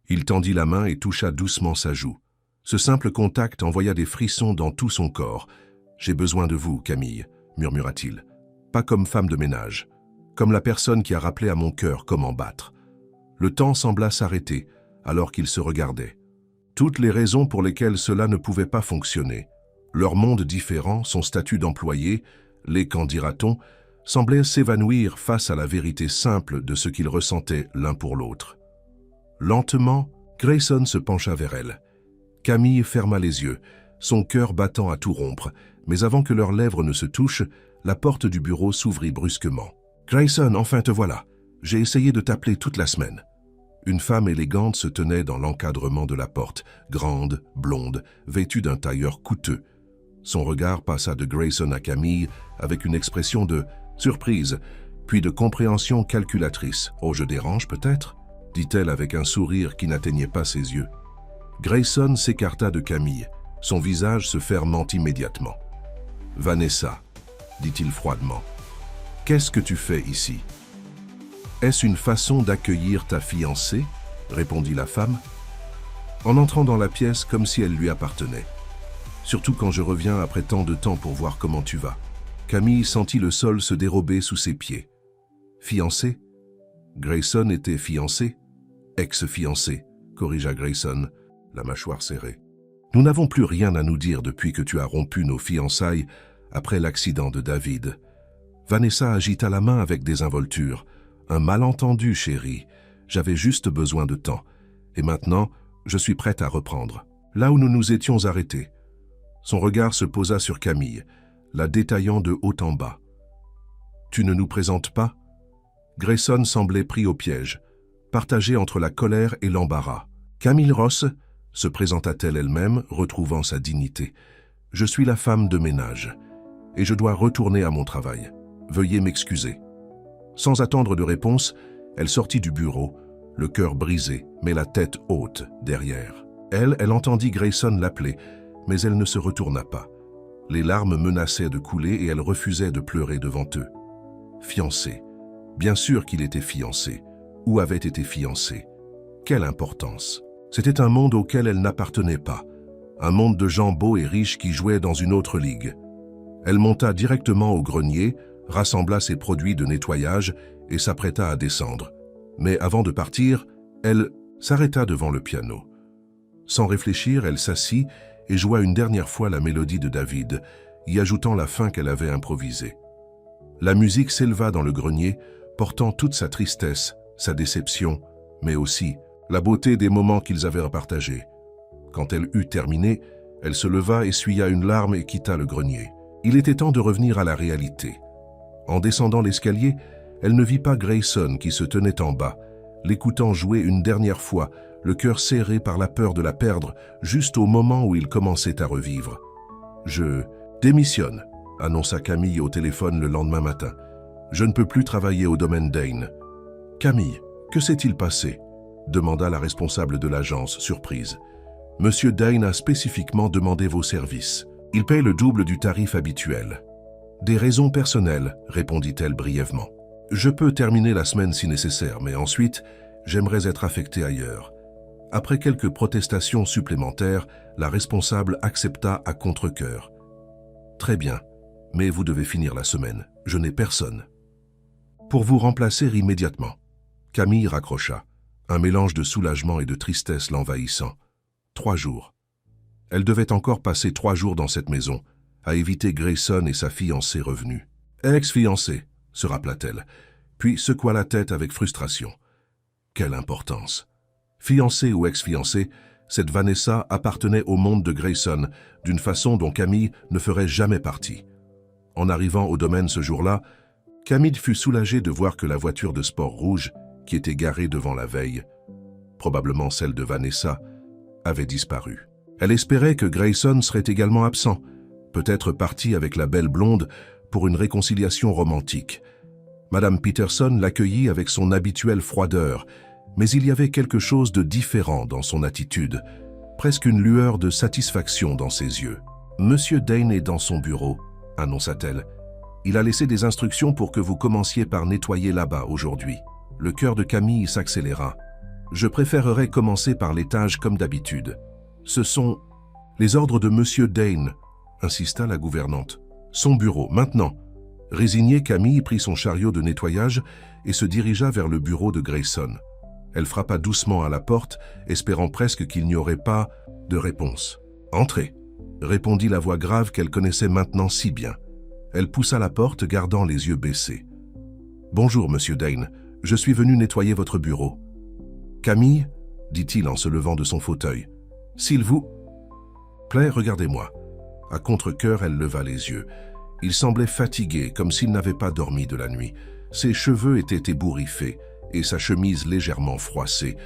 Il tendit la main et toucha doucement sa joue. Ce simple contact envoya des frissons dans tout son corps. « J'ai besoin de vous, Camille, » murmura-t-il. « Pas comme femme de ménage, comme la personne qui a rappelé à mon cœur comment battre. » Le temps sembla s'arrêter, alors qu'ils se regardaient. Toutes les raisons pour lesquelles cela ne pouvait pas fonctionner. Leur monde différent, son statut d'employé, les qu'en dira-t-on, semblaient s'évanouir face à la vérité simple de ce qu'ils ressentaient l'un pour l'autre. Lentement, Grayson se pencha vers elle. Camille ferma les yeux, son cœur battant à tout rompre, mais avant que leurs lèvres ne se touchent, la porte du bureau s'ouvrit brusquement. « Grayson, enfin te voilà. J'ai essayé de t'appeler toute la semaine. » Une femme élégante se tenait dans l'encadrement de la porte, grande, blonde, vêtue d'un tailleur coûteux. Son regard passa de Grayson à Camille avec une expression de surprise, puis de compréhension calculatrice. « Oh, je dérange peut-être ?» dit-elle avec un sourire qui n'atteignait pas ses yeux. Grayson s'écarta de Camille, son visage se fermant immédiatement. « Vanessa, » dit-il froidement, « qu'est-ce que tu fais ici ?» « Est-ce une façon d'accueillir ta fiancée ?» répondit la femme, en entrant dans la pièce comme si elle lui appartenait. « Surtout quand je reviens après tant de temps pour voir comment tu vas. » Camille sentit le sol se dérober sous ses pieds. « Fiancée ?» Grayson était fiancé. « Ex-fiancé », corrigea Grayson, la mâchoire serrée. « Nous n'avons plus rien à nous dire depuis que tu as rompu nos fiançailles après l'accident de David. » Vanessa agita la main avec désinvolture. « Un malentendu, chérie. J'avais juste besoin de temps. Et maintenant, je suis prête à reprendre. Là où nous nous étions arrêtés. » Son regard se posa sur Camille, la détaillant de haut en bas. « Tu ne nous présentes pas ?» Grayson semblait pris au piège, partagé entre la colère et l'embarras. « Camille Ross ?» se présenta-t-elle elle-même, retrouvant sa dignité. « Je suis la femme de ménage, et je dois retourner à mon travail. Veuillez m'excuser. » Sans attendre de réponse, elle sortit du bureau, le cœur brisé, mais la tête haute derrière. Elle entendit Grayson l'appeler, mais elle ne se retourna pas. Les larmes menaçaient de couler et elle refusait de pleurer devant eux. Fiancé. Bien sûr qu'il était fiancé, ou avait été fiancé. Quelle importance! C'était un monde auquel elle n'appartenait pas, un monde de gens beaux et riches qui jouaient dans une autre ligue. Elle monta directement au grenier, rassembla ses produits de nettoyage et s'apprêta à descendre. Mais avant de partir, elle s'arrêta devant le piano. Sans réfléchir, elle s'assit et joua une dernière fois la mélodie de David, y ajoutant la fin qu'elle avait improvisée. La musique s'éleva dans le grenier, portant toute sa tristesse, sa déception, mais aussi la beauté des moments qu'ils avaient partagés. Quand elle eut terminé, elle se leva, essuya une larme et quitta le grenier. Il était temps de revenir à la réalité. En descendant l'escalier, elle ne vit pas Grayson qui se tenait en bas, l'écoutant jouer une dernière fois, le cœur serré par la peur de la perdre, juste au moment où il commençait à revivre. « Je démissionne », annonça Camille au téléphone le lendemain matin. « Je ne peux plus travailler au domaine Dane. »« Camille, que s'est-il passé ?» demanda la responsable de l'agence, surprise. « Monsieur Dane a spécifiquement demandé vos services. Il paie le double du tarif habituel. » « Des raisons personnelles, » répondit-elle brièvement. « Je peux terminer la semaine si nécessaire, mais ensuite, j'aimerais être affectée ailleurs. » Après quelques protestations supplémentaires, la responsable accepta à contre-cœur. « Très bien, mais vous devez finir la semaine. Je n'ai personne. » « Pour vous remplacer immédiatement. » Camille raccrocha, un mélange de soulagement et de tristesse l'envahissant. 3 jours. Elle devait encore passer 3 jours dans cette maison, à éviter Grayson et sa fiancée revenue. « Ex-fiancée », se rappela-t-elle, puis secoua la tête avec frustration. Quelle importance! Fiancée ou ex-fiancée, cette Vanessa appartenait au monde de Grayson, d'une façon dont Camille ne ferait jamais partie. En arrivant au domaine ce jour-là, Camille fut soulagée de voir que la voiture de sport rouge, qui était garée devant la veille, probablement celle de Vanessa, avait disparu. Elle espérait que Grayson serait également absent, peut-être parti avec la belle blonde pour une réconciliation romantique. Madame Peterson l'accueillit avec son habituelle froideur, mais il y avait quelque chose de différent dans son attitude, presque une lueur de satisfaction dans ses yeux. « Monsieur Dane est dans son bureau », annonça-t-elle. « Il a laissé des instructions pour que vous commenciez par nettoyer là-bas aujourd'hui. » Le cœur de Camille s'accéléra. « Je préférerais commencer par l'étage comme d'habitude. Ce sont les ordres de Monsieur Dane, » insista la gouvernante. « Son bureau, maintenant. » Résignée, Camille prit son chariot de nettoyage et se dirigea vers le bureau de Grayson. Elle frappa doucement à la porte, espérant presque qu'il n'y aurait pas de réponse. « Entrez », répondit la voix grave qu'elle connaissait maintenant si bien. Elle poussa la porte, gardant les yeux baissés. « Bonjour, Monsieur Dane, je suis venu nettoyer votre bureau. »« Camille » dit-il en se levant de son fauteuil. « S'il vous plaît, regardez-moi. » À contre-cœur, elle leva les yeux. Il semblait fatigué, comme s'il n'avait pas dormi de la nuit. Ses cheveux étaient ébouriffés et sa chemise légèrement froissée,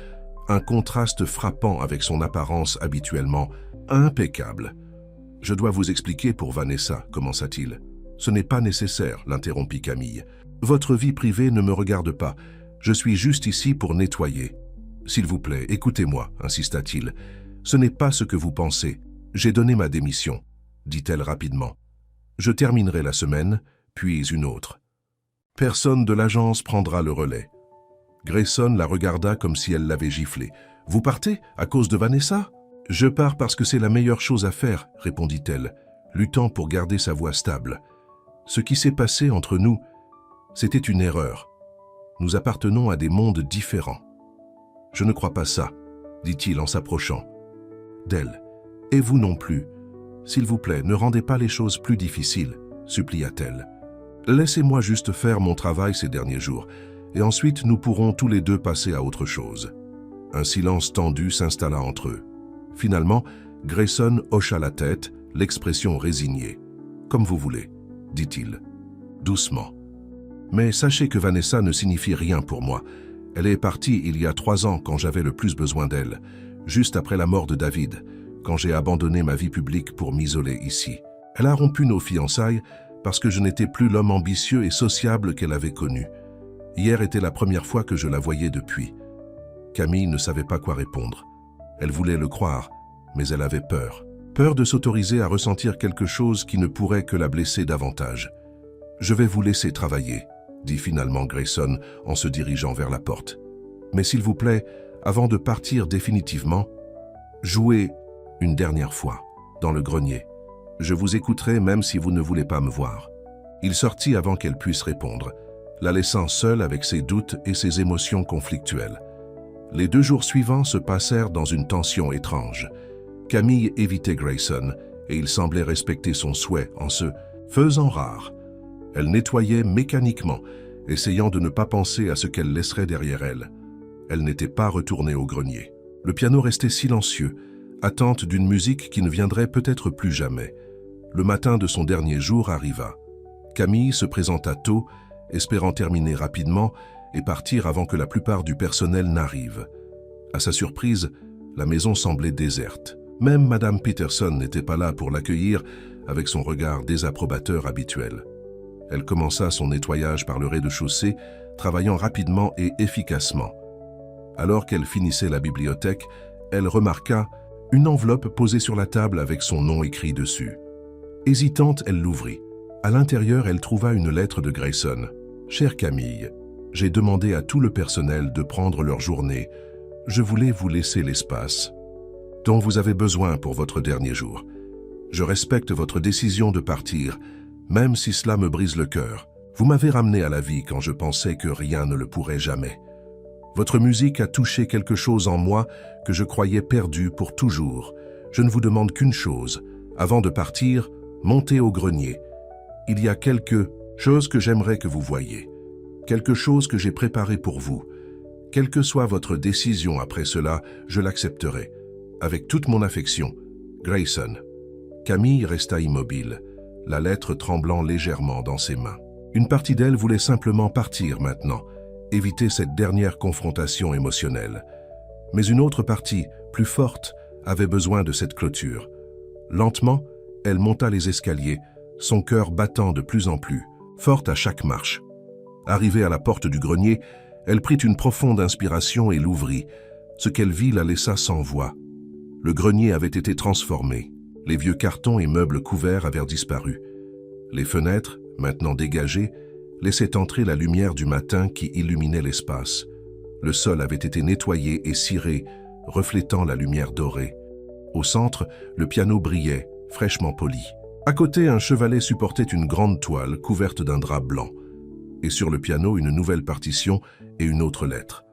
un contraste frappant avec son apparence habituellement impeccable. « Je dois vous expliquer pour Vanessa, commença-t-il. « Ce n'est pas nécessaire, l'interrompit Camille. « Votre vie privée ne me regarde pas. Je suis juste ici pour nettoyer. »« S'il vous plaît, écoutez-moi, insista-t-il. « Ce n'est pas ce que vous pensez. J'ai donné ma démission, dit-elle rapidement. Je terminerai la semaine, puis une autre. Personne de l'agence prendra le relais. » Grayson la regarda comme si elle l'avait giflé. « Vous partez à cause de Vanessa ?»« Je pars parce que c'est la meilleure chose à faire, » répondit-elle, luttant pour garder sa voix stable. « Ce qui s'est passé entre nous, c'était une erreur. Nous appartenons à des mondes différents. »« Je ne crois pas ça, » dit-il en s'approchant d'elle. « Et vous non plus. S'il vous plaît, ne rendez pas les choses plus difficiles, » supplia-t-elle. « Laissez-moi juste faire mon travail ces derniers jours, et ensuite nous pourrons tous les deux passer à autre chose. » Un silence tendu s'installa entre eux. Finalement, Grayson hocha la tête, l'expression résignée. « Comme vous voulez, » dit-il, doucement. « Mais sachez que Vanessa ne signifie rien pour moi. Elle est partie il y a 3 ans quand j'avais le plus besoin d'elle, juste après la mort de David, quand j'ai abandonné ma vie publique pour m'isoler ici. Elle a rompu nos fiançailles parce que je n'étais plus l'homme ambitieux et sociable qu'elle avait connu. Hier était la première fois que je la voyais depuis. » Camille ne savait pas quoi répondre. Elle voulait le croire, mais elle avait peur. Peur de s'autoriser à ressentir quelque chose qui ne pourrait que la blesser davantage. « Je vais vous laisser travailler, » dit finalement Grayson en se dirigeant vers la porte. « Mais s'il vous plaît, avant de partir définitivement, jouez une dernière fois dans le grenier. Je vous écouterai même si vous ne voulez pas me voir. » Il sortit avant qu'elle puisse répondre, la laissant seule avec ses doutes et ses émotions conflictuelles. Les 2 jours suivants se passèrent dans une tension étrange. Camille évitait Grayson et il semblait respecter son souhait en se faisant rare. Elle nettoyait mécaniquement, essayant de ne pas penser à ce qu'elle laisserait derrière elle. Elle n'était pas retournée au grenier. Le piano restait silencieux, attente d'une musique qui ne viendrait peut-être plus jamais. Le matin de son dernier jour arriva. Camille se présenta tôt, espérant terminer rapidement et partir avant que la plupart du personnel n'arrive. À sa surprise, la maison semblait déserte. Même Madame Peterson n'était pas là pour l'accueillir avec son regard désapprobateur habituel. Elle commença son nettoyage par le rez-de-chaussée, travaillant rapidement et efficacement. Alors qu'elle finissait la bibliothèque, elle remarqua une enveloppe posée sur la table avec son nom écrit dessus. Hésitante, elle l'ouvrit. À l'intérieur, elle trouva une lettre de Grayson. « Chère Camille, j'ai demandé à tout le personnel de prendre leur journée. Je voulais vous laisser l'espace dont vous avez besoin pour votre dernier jour. Je respecte votre décision de partir, même si cela me brise le cœur. Vous m'avez ramené à la vie quand je pensais que rien ne le pourrait jamais. Votre musique a touché quelque chose en moi que je croyais perdu pour toujours. Je ne vous demande qu'une chose. Avant de partir, montez au grenier. Il y a quelque chose que j'aimerais que vous voyiez. Quelque chose que j'ai préparé pour vous. Quelle que soit votre décision après cela, je l'accepterai. Avec toute mon affection, Grayson. » Camille resta immobile, la lettre tremblant légèrement dans ses mains. Une partie d'elle voulait simplement partir maintenant, éviter cette dernière confrontation émotionnelle. Mais une autre partie, plus forte, avait besoin de cette clôture. Lentement, elle monta les escaliers, son cœur battant de plus en plus, forte à chaque marche. Arrivée à la porte du grenier, elle prit une profonde inspiration et l'ouvrit. Ce qu'elle vit la laissa sans voix. Le grenier avait été transformé. Les vieux cartons et meubles couverts avaient disparu. Les fenêtres, maintenant dégagées, laissaient entrer la lumière du matin qui illuminait l'espace. Le sol avait été nettoyé et ciré, reflétant la lumière dorée. Au centre, le piano brillait, fraîchement poli. À côté, un chevalet supportait une grande toile couverte d'un drap blanc. Et sur le piano, une nouvelle partition et une autre lettre.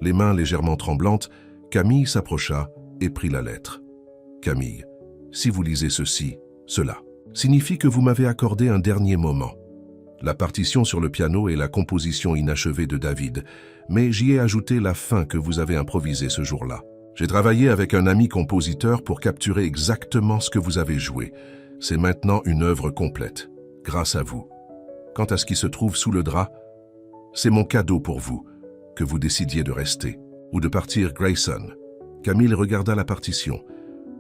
Les mains légèrement tremblantes, Camille s'approcha et prit la lettre. « Camille, si vous lisez ceci, cela signifie que vous m'avez accordé un dernier moment. La partition sur le piano est la composition inachevée de David, mais j'y ai ajouté la fin que vous avez improvisée ce jour-là. J'ai travaillé avec un ami compositeur pour capturer exactement ce que vous avez joué. C'est maintenant une œuvre complète, grâce à vous. Quant à ce qui se trouve sous le drap, c'est mon cadeau pour vous, que vous décidiez de rester ou de partir Grayson. » Camille regarda la partition.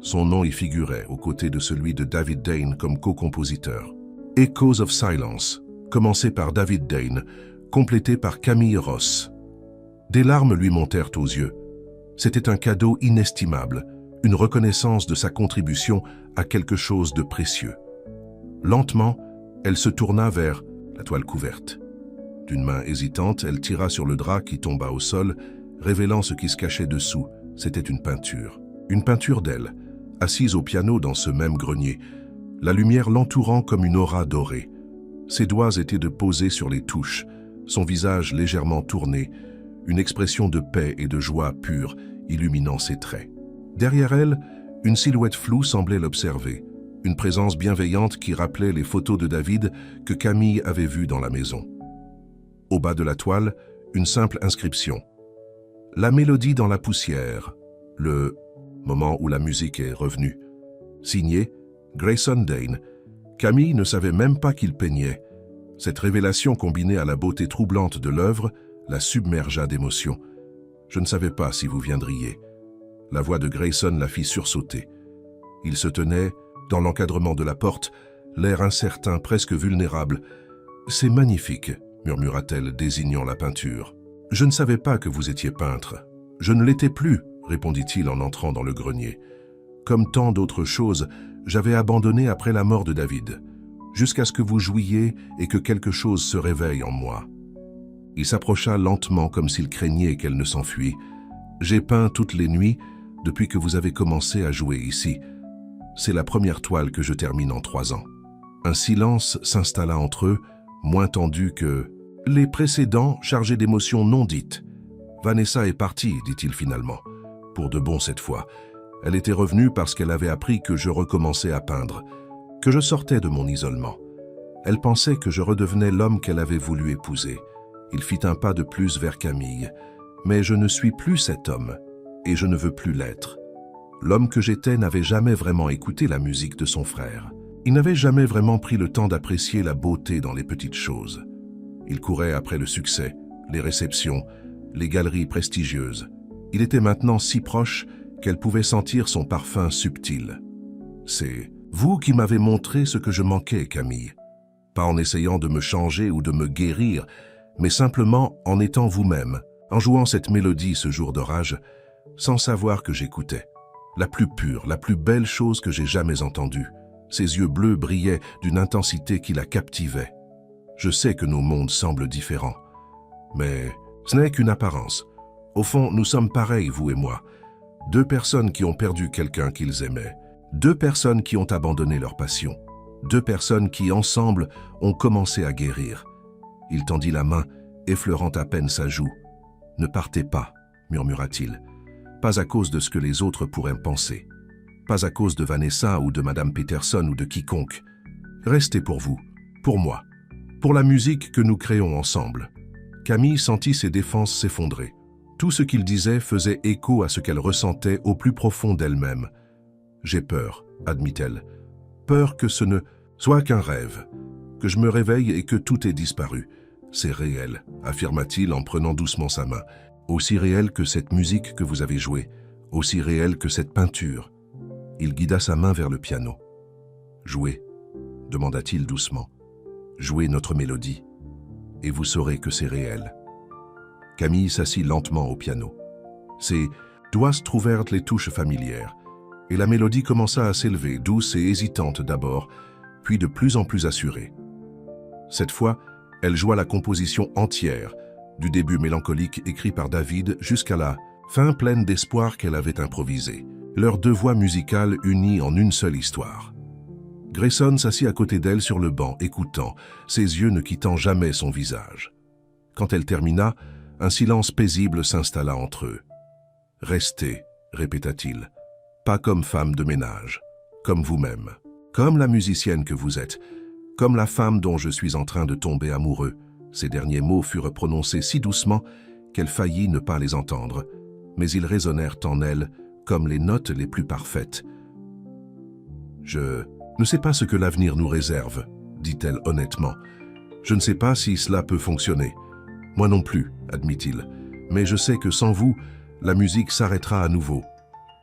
Son nom y figurait, aux côtés de celui de David Dane comme co-compositeur. Echoes of Silence, commencé par David Dane, complété par Camille Ross. Des larmes lui montèrent aux yeux. C'était un cadeau inestimable, une reconnaissance de sa contribution à quelque chose de précieux. Lentement, elle se tourna vers la toile couverte. D'une main hésitante, elle tira sur le drap qui tomba au sol, révélant ce qui se cachait dessous. C'était une peinture. Une peinture d'elle, assise au piano dans ce même grenier, la lumière l'entourant comme une aura dorée. Ses doigts étaient posés sur les touches, son visage légèrement tourné, une expression de paix et de joie pure illuminant ses traits. Derrière elle, une silhouette floue semblait l'observer, une présence bienveillante qui rappelait les photos de David que Camille avait vues dans la maison. Au bas de la toile, une simple inscription. La mélodie dans la poussière, le moment où la musique est revenue. Signé Grayson Dane. Camille ne savait même pas qu'il peignait. Cette révélation combinée à la beauté troublante de l'œuvre la submergea d'émotion. Je ne savais pas si vous viendriez. La voix de Grayson la fit sursauter. Il se tenait, dans l'encadrement de la porte, l'air incertain, presque vulnérable. « C'est magnifique », murmura-t-elle, désignant la peinture. « Je ne savais pas que vous étiez peintre. »« Je ne l'étais plus », répondit-il en entrant dans le grenier. « Comme tant d'autres choses, j'avais abandonné après la mort de David, jusqu'à ce que vous jouiez et que quelque chose se réveille en moi. » Il s'approcha lentement comme s'il craignait qu'elle ne s'enfuit. « J'ai peint toutes les nuits depuis que vous avez commencé à jouer ici. C'est la première toile que je termine en 3 ans. » Un silence s'installa entre eux, moins tendu que les précédents, chargés d'émotions non dites. « Vanessa est partie, dit-il finalement. Pour de bon cette fois. Elle était revenue parce qu'elle avait appris que je recommençais à peindre, que je sortais de mon isolement. Elle pensait que je redevenais l'homme qu'elle avait voulu épouser. » Il fit un pas de plus vers Camille. « Mais je ne suis plus cet homme, et je ne veux plus l'être. » L'homme que j'étais n'avait jamais vraiment écouté la musique de son frère. Il n'avait jamais vraiment pris le temps d'apprécier la beauté dans les petites choses. Il courait après le succès, les réceptions, les galeries prestigieuses. Il était maintenant si proche qu'elle pouvait sentir son parfum subtil. « C'est vous qui m'avez montré ce que je manquais, Camille. Pas en essayant de me changer ou de me guérir, mais simplement en étant vous-même, en jouant cette mélodie ce jour d'orage, sans savoir que j'écoutais. La plus pure, la plus belle chose que j'ai jamais entendue. Ses yeux bleus brillaient d'une intensité qui la captivait. Je sais que nos mondes semblent différents, mais ce n'est qu'une apparence. Au fond, nous sommes pareils, vous et moi. 2 personnes qui ont perdu quelqu'un qu'ils aimaient. 2 personnes qui ont abandonné leur passion. 2 personnes qui, ensemble, ont commencé à guérir. » Il tendit la main, effleurant à peine sa joue. « Ne partez pas, murmura-t-il. Pas à cause de ce que les autres pourraient penser. Pas à cause de Vanessa ou de Madame Peterson ou de quiconque. Restez pour vous, pour moi, pour la musique que nous créons ensemble. » Camille sentit ses défenses s'effondrer. Tout ce qu'il disait faisait écho à ce qu'elle ressentait au plus profond d'elle-même. « J'ai peur, admit-elle. Peur que ce ne soit qu'un rêve, que je me réveille et que tout ait disparu. C'est réel, affirma-t-il en prenant doucement sa main. Aussi réel que cette musique que vous avez jouée, aussi réel que cette peinture. » Il guida sa main vers le piano. « Jouez, demanda-t-il doucement. Jouez notre mélodie. » et vous saurez que c'est réel. Camille s'assit lentement au piano. Ses doigts trouvèrent les touches familières, et la mélodie commença à s'élever, douce et hésitante d'abord, puis de plus en plus assurée. Cette fois, elle joua la composition entière, du début mélancolique écrit par David jusqu'à la fin pleine d'espoir qu'elle avait improvisée, leurs deux voix musicales unies en une seule histoire. Grayson s'assit à côté d'elle sur le banc, écoutant, ses yeux ne quittant jamais son visage. Quand elle termina, un silence paisible s'installa entre eux. « Restez, répéta-t-il, pas comme femme de ménage, comme vous-même, comme la musicienne que vous êtes, comme la femme dont je suis en train de tomber amoureux. » Ces derniers mots furent prononcés si doucement qu'elle faillit ne pas les entendre, mais ils résonnèrent en elle comme les notes les plus parfaites. « Je ne sais pas ce que l'avenir nous réserve, » dit-elle honnêtement. « Je ne sais pas si cela peut fonctionner. Moi non plus, admit-il, mais je sais que sans vous, la musique s'arrêtera à nouveau.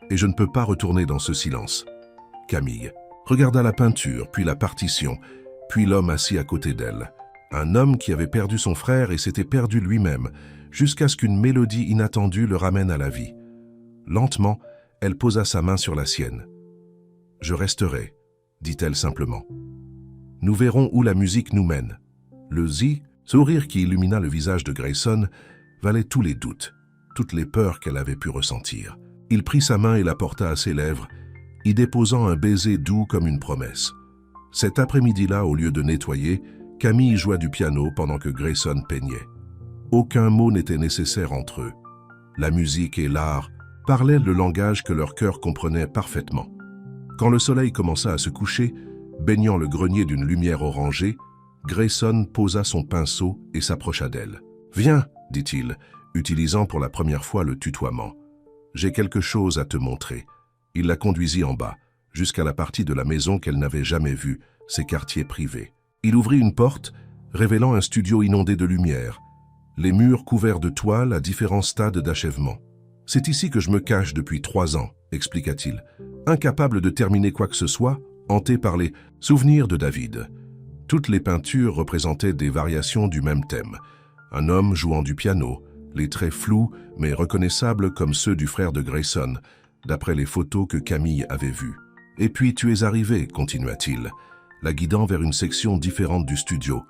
Et je ne peux pas retourner dans ce silence. » Camille regarda la peinture, puis la partition, puis l'homme assis à côté d'elle. Un homme qui avait perdu son frère et s'était perdu lui-même, jusqu'à ce qu'une mélodie inattendue le ramène à la vie. Lentement, elle posa sa main sur la sienne. « Je resterai, » dit-elle simplement. « Nous verrons où la musique nous mène. » Le sourire qui illumina le visage de Grayson valait tous les doutes, toutes les peurs qu'elle avait pu ressentir. Il prit sa main et la porta à ses lèvres, y déposant un baiser doux comme une promesse. Cet après-midi-là, au lieu de nettoyer, Camille joua du piano pendant que Grayson peignait. Aucun mot n'était nécessaire entre eux. La musique et l'art parlaient le langage que leur cœur comprenait parfaitement. Quand le soleil commença à se coucher, baignant le grenier d'une lumière orangée, Grayson posa son pinceau et s'approcha d'elle. « Viens, dit-il, utilisant pour la première fois le tutoiement. « J'ai quelque chose à te montrer. » Il la conduisit en bas, jusqu'à la partie de la maison qu'elle n'avait jamais vue, ses quartiers privés. Il ouvrit une porte, révélant un studio inondé de lumière, les murs couverts de toiles à différents stades d'achèvement. « C'est ici que je me cache depuis 3 ans, expliqua-t-il, incapable de terminer quoi que ce soit, hanté par les souvenirs de David. Toutes les peintures représentaient des variations du même thème. Un homme jouant du piano, les traits flous mais reconnaissables comme ceux du frère de Grayson, d'après les photos que Camille avait vues. « Et puis tu es arrivé, continua-t-il, la guidant vers une section différente du studio.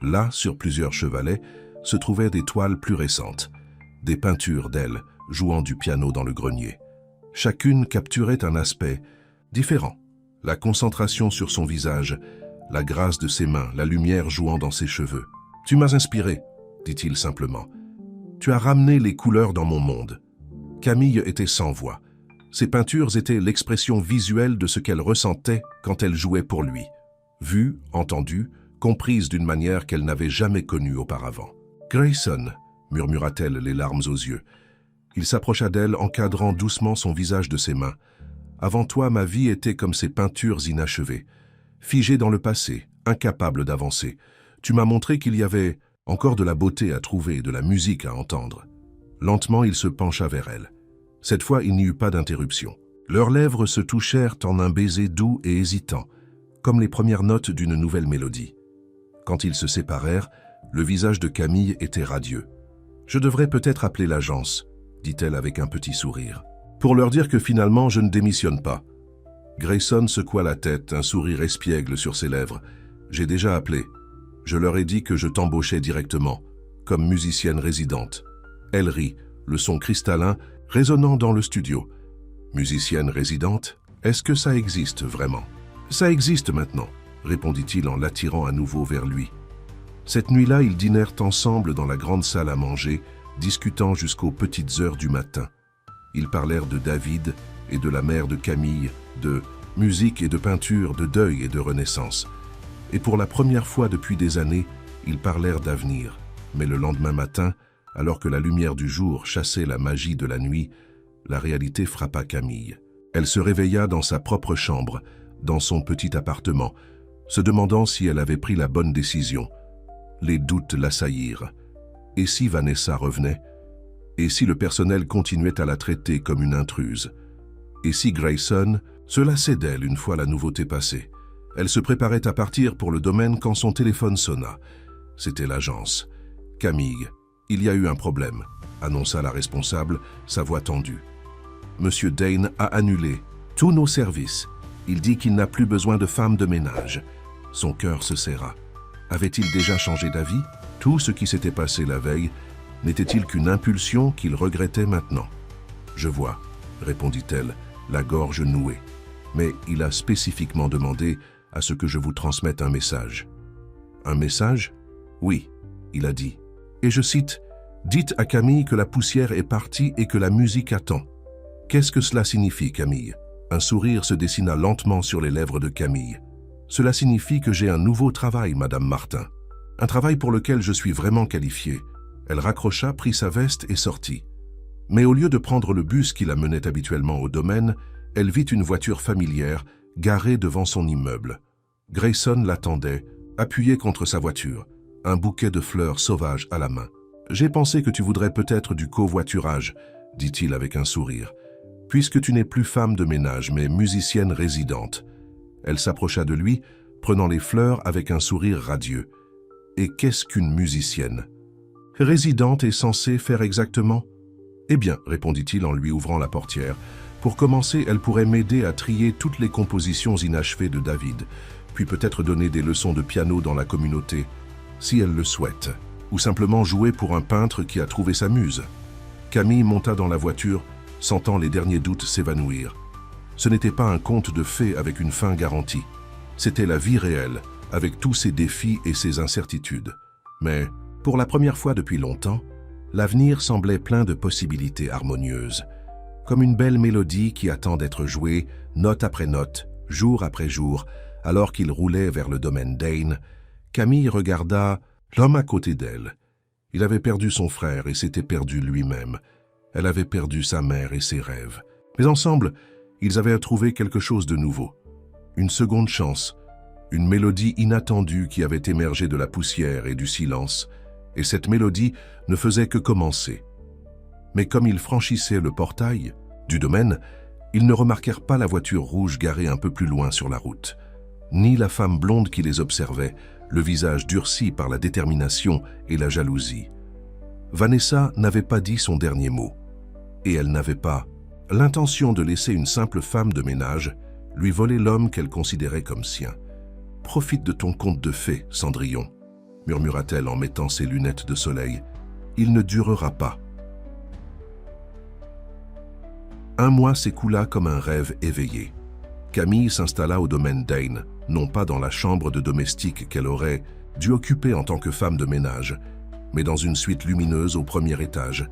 Là, sur plusieurs chevalets, se trouvaient des toiles plus récentes, des peintures d'elle jouant du piano dans le grenier. Chacune capturait un aspect différent. La concentration sur son visage, la grâce de ses mains, la lumière jouant dans ses cheveux. « Tu m'as inspiré, » dit-il simplement. « Tu as ramené les couleurs dans mon monde. » Camille était sans voix. Ses peintures étaient l'expression visuelle de ce qu'elle ressentait quand elle jouait pour lui. Vue, entendue, comprise d'une manière qu'elle n'avait jamais connue auparavant. « Grayson » murmura-t-elle, les larmes aux yeux. Il s'approcha d'elle, encadrant doucement son visage de ses mains. « Avant toi, ma vie était comme ces peintures inachevées, figée dans le passé, incapable d'avancer. Tu m'as montré qu'il y avait encore de la beauté à trouver et de la musique à entendre. » Lentement, il se pencha vers elle. Cette fois, il n'y eut pas d'interruption. Leurs lèvres se touchèrent en un baiser doux et hésitant, comme les premières notes d'une nouvelle mélodie. Quand ils se séparèrent, le visage de Camille était radieux. « Je devrais peut-être appeler l'agence, » dit-elle avec un petit sourire, « pour leur dire que finalement je ne démissionne pas. » Grayson secoua la tête, un sourire espiègle sur ses lèvres. « J'ai déjà appelé. Je leur ai dit que je t'embauchais directement, comme musicienne résidente. » Elle rit, le son cristallin résonnant dans le studio. « Musicienne résidente, est-ce que ça existe vraiment ?»« Ça existe maintenant, » répondit-il en l'attirant à nouveau vers lui. Cette nuit-là, ils dînèrent ensemble dans la grande salle à manger, discutant jusqu'aux petites heures du matin. Ils parlèrent de David et de la mère de Camille, de musique et de peinture, de deuil et de renaissance. Et pour la première fois depuis des années, ils parlèrent d'avenir. Mais le lendemain matin, alors que la lumière du jour chassait la magie de la nuit, la réalité frappa Camille. Elle se réveilla dans sa propre chambre, dans son petit appartement, se demandant si elle avait pris la bonne décision. Les doutes l'assaillirent. Et si Vanessa revenait? Et si le personnel continuait à la traiter comme une intruse? Et si Grayson se lassait d'elle une fois la nouveauté passée? Elle se préparait à partir pour le domaine quand son téléphone sonna. C'était l'agence. Camille, il y a eu un problème, annonça la responsable, sa voix tendue. Monsieur Dane a annulé tous nos services. Il dit qu'il n'a plus besoin de femmes de ménage. Son cœur se serra. Avait-il déjà changé d'avis? Tout ce qui s'était passé la veille n'était-il qu'une impulsion qu'il regrettait maintenant? Je vois, répondit-elle, la gorge nouée. Mais il a spécifiquement demandé à ce que je vous transmette un message. Un message? Oui, il a dit. Et je cite, « Dites à Camille que la poussière est partie et que la musique attend. » Qu'est-ce que cela signifie, Camille? Un sourire se dessina lentement sur les lèvres de Camille. Cela signifie que j'ai un nouveau travail, Madame Martin. Un travail pour lequel je suis vraiment qualifiée. Elle raccrocha, prit sa veste et sortit. Mais au lieu de prendre le bus qui la menait habituellement au domaine, elle vit une voiture familière garée devant son immeuble. Grayson l'attendait, appuyé contre sa voiture, un bouquet de fleurs sauvages à la main. « J'ai pensé que tu voudrais peut-être du covoiturage, » dit-il avec un sourire. « Puisque tu n'es plus femme de ménage, mais musicienne résidente. » Elle s'approcha de lui, prenant les fleurs avec un sourire radieux. « Et qu'est-ce qu'une musicienne? » « Résidente est censée faire exactement? » « Eh bien, répondit-il en lui ouvrant la portière, pour commencer, elle pourrait m'aider à trier toutes les compositions inachevées de David, puis peut-être donner des leçons de piano dans la communauté, si elle le souhaite, ou simplement jouer pour un peintre qui a trouvé sa muse. » Camille monta dans la voiture, sentant les derniers doutes s'évanouir. Ce n'était pas un conte de fées avec une fin garantie. C'était la vie réelle, avec tous ses défis et ses incertitudes. Mais, pour la première fois depuis longtemps, l'avenir semblait plein de possibilités harmonieuses, comme une belle mélodie qui attend d'être jouée, note après note, jour après jour, alors qu'il roulait vers le domaine Dane. Camille regarda l'homme à côté d'elle. Il avait perdu son frère et s'était perdu lui-même. Elle avait perdu sa mère et ses rêves. Mais ensemble, ils avaient trouvé quelque chose de nouveau. Une seconde chance, une mélodie inattendue qui avait émergé de la poussière et du silence, et cette mélodie ne faisait que commencer. Mais comme ils franchissaient le portail du domaine, ils ne remarquèrent pas la voiture rouge garée un peu plus loin sur la route, ni la femme blonde qui les observait, le visage durci par la détermination et la jalousie. Vanessa n'avait pas dit son dernier mot, et elle n'avait pas l'intention de laisser une simple femme de ménage lui voler l'homme qu'elle considérait comme sien. « Profite de ton conte de fées, Cendrillon, » murmura-t-elle en mettant ses lunettes de soleil. « Il ne durera pas. » Un mois s'écoula comme un rêve éveillé. Camille s'installa au domaine Dane, non pas dans la chambre de domestique qu'elle aurait dû occuper en tant que femme de ménage, mais dans une suite lumineuse au premier étage,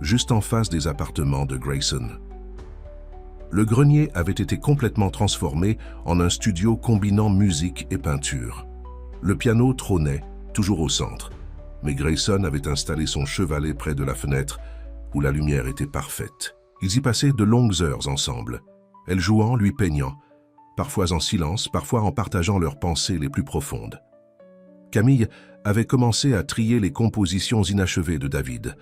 juste en face des appartements de Grayson. Le grenier avait été complètement transformé en un studio combinant musique et peinture. Le piano trônait, toujours au centre, mais Grayson avait installé son chevalet près de la fenêtre où la lumière était parfaite. Ils y passaient de longues heures ensemble, elle jouant, lui peignant, parfois en silence, parfois en partageant leurs pensées les plus profondes. Camille avait commencé à trier les compositions inachevées de David,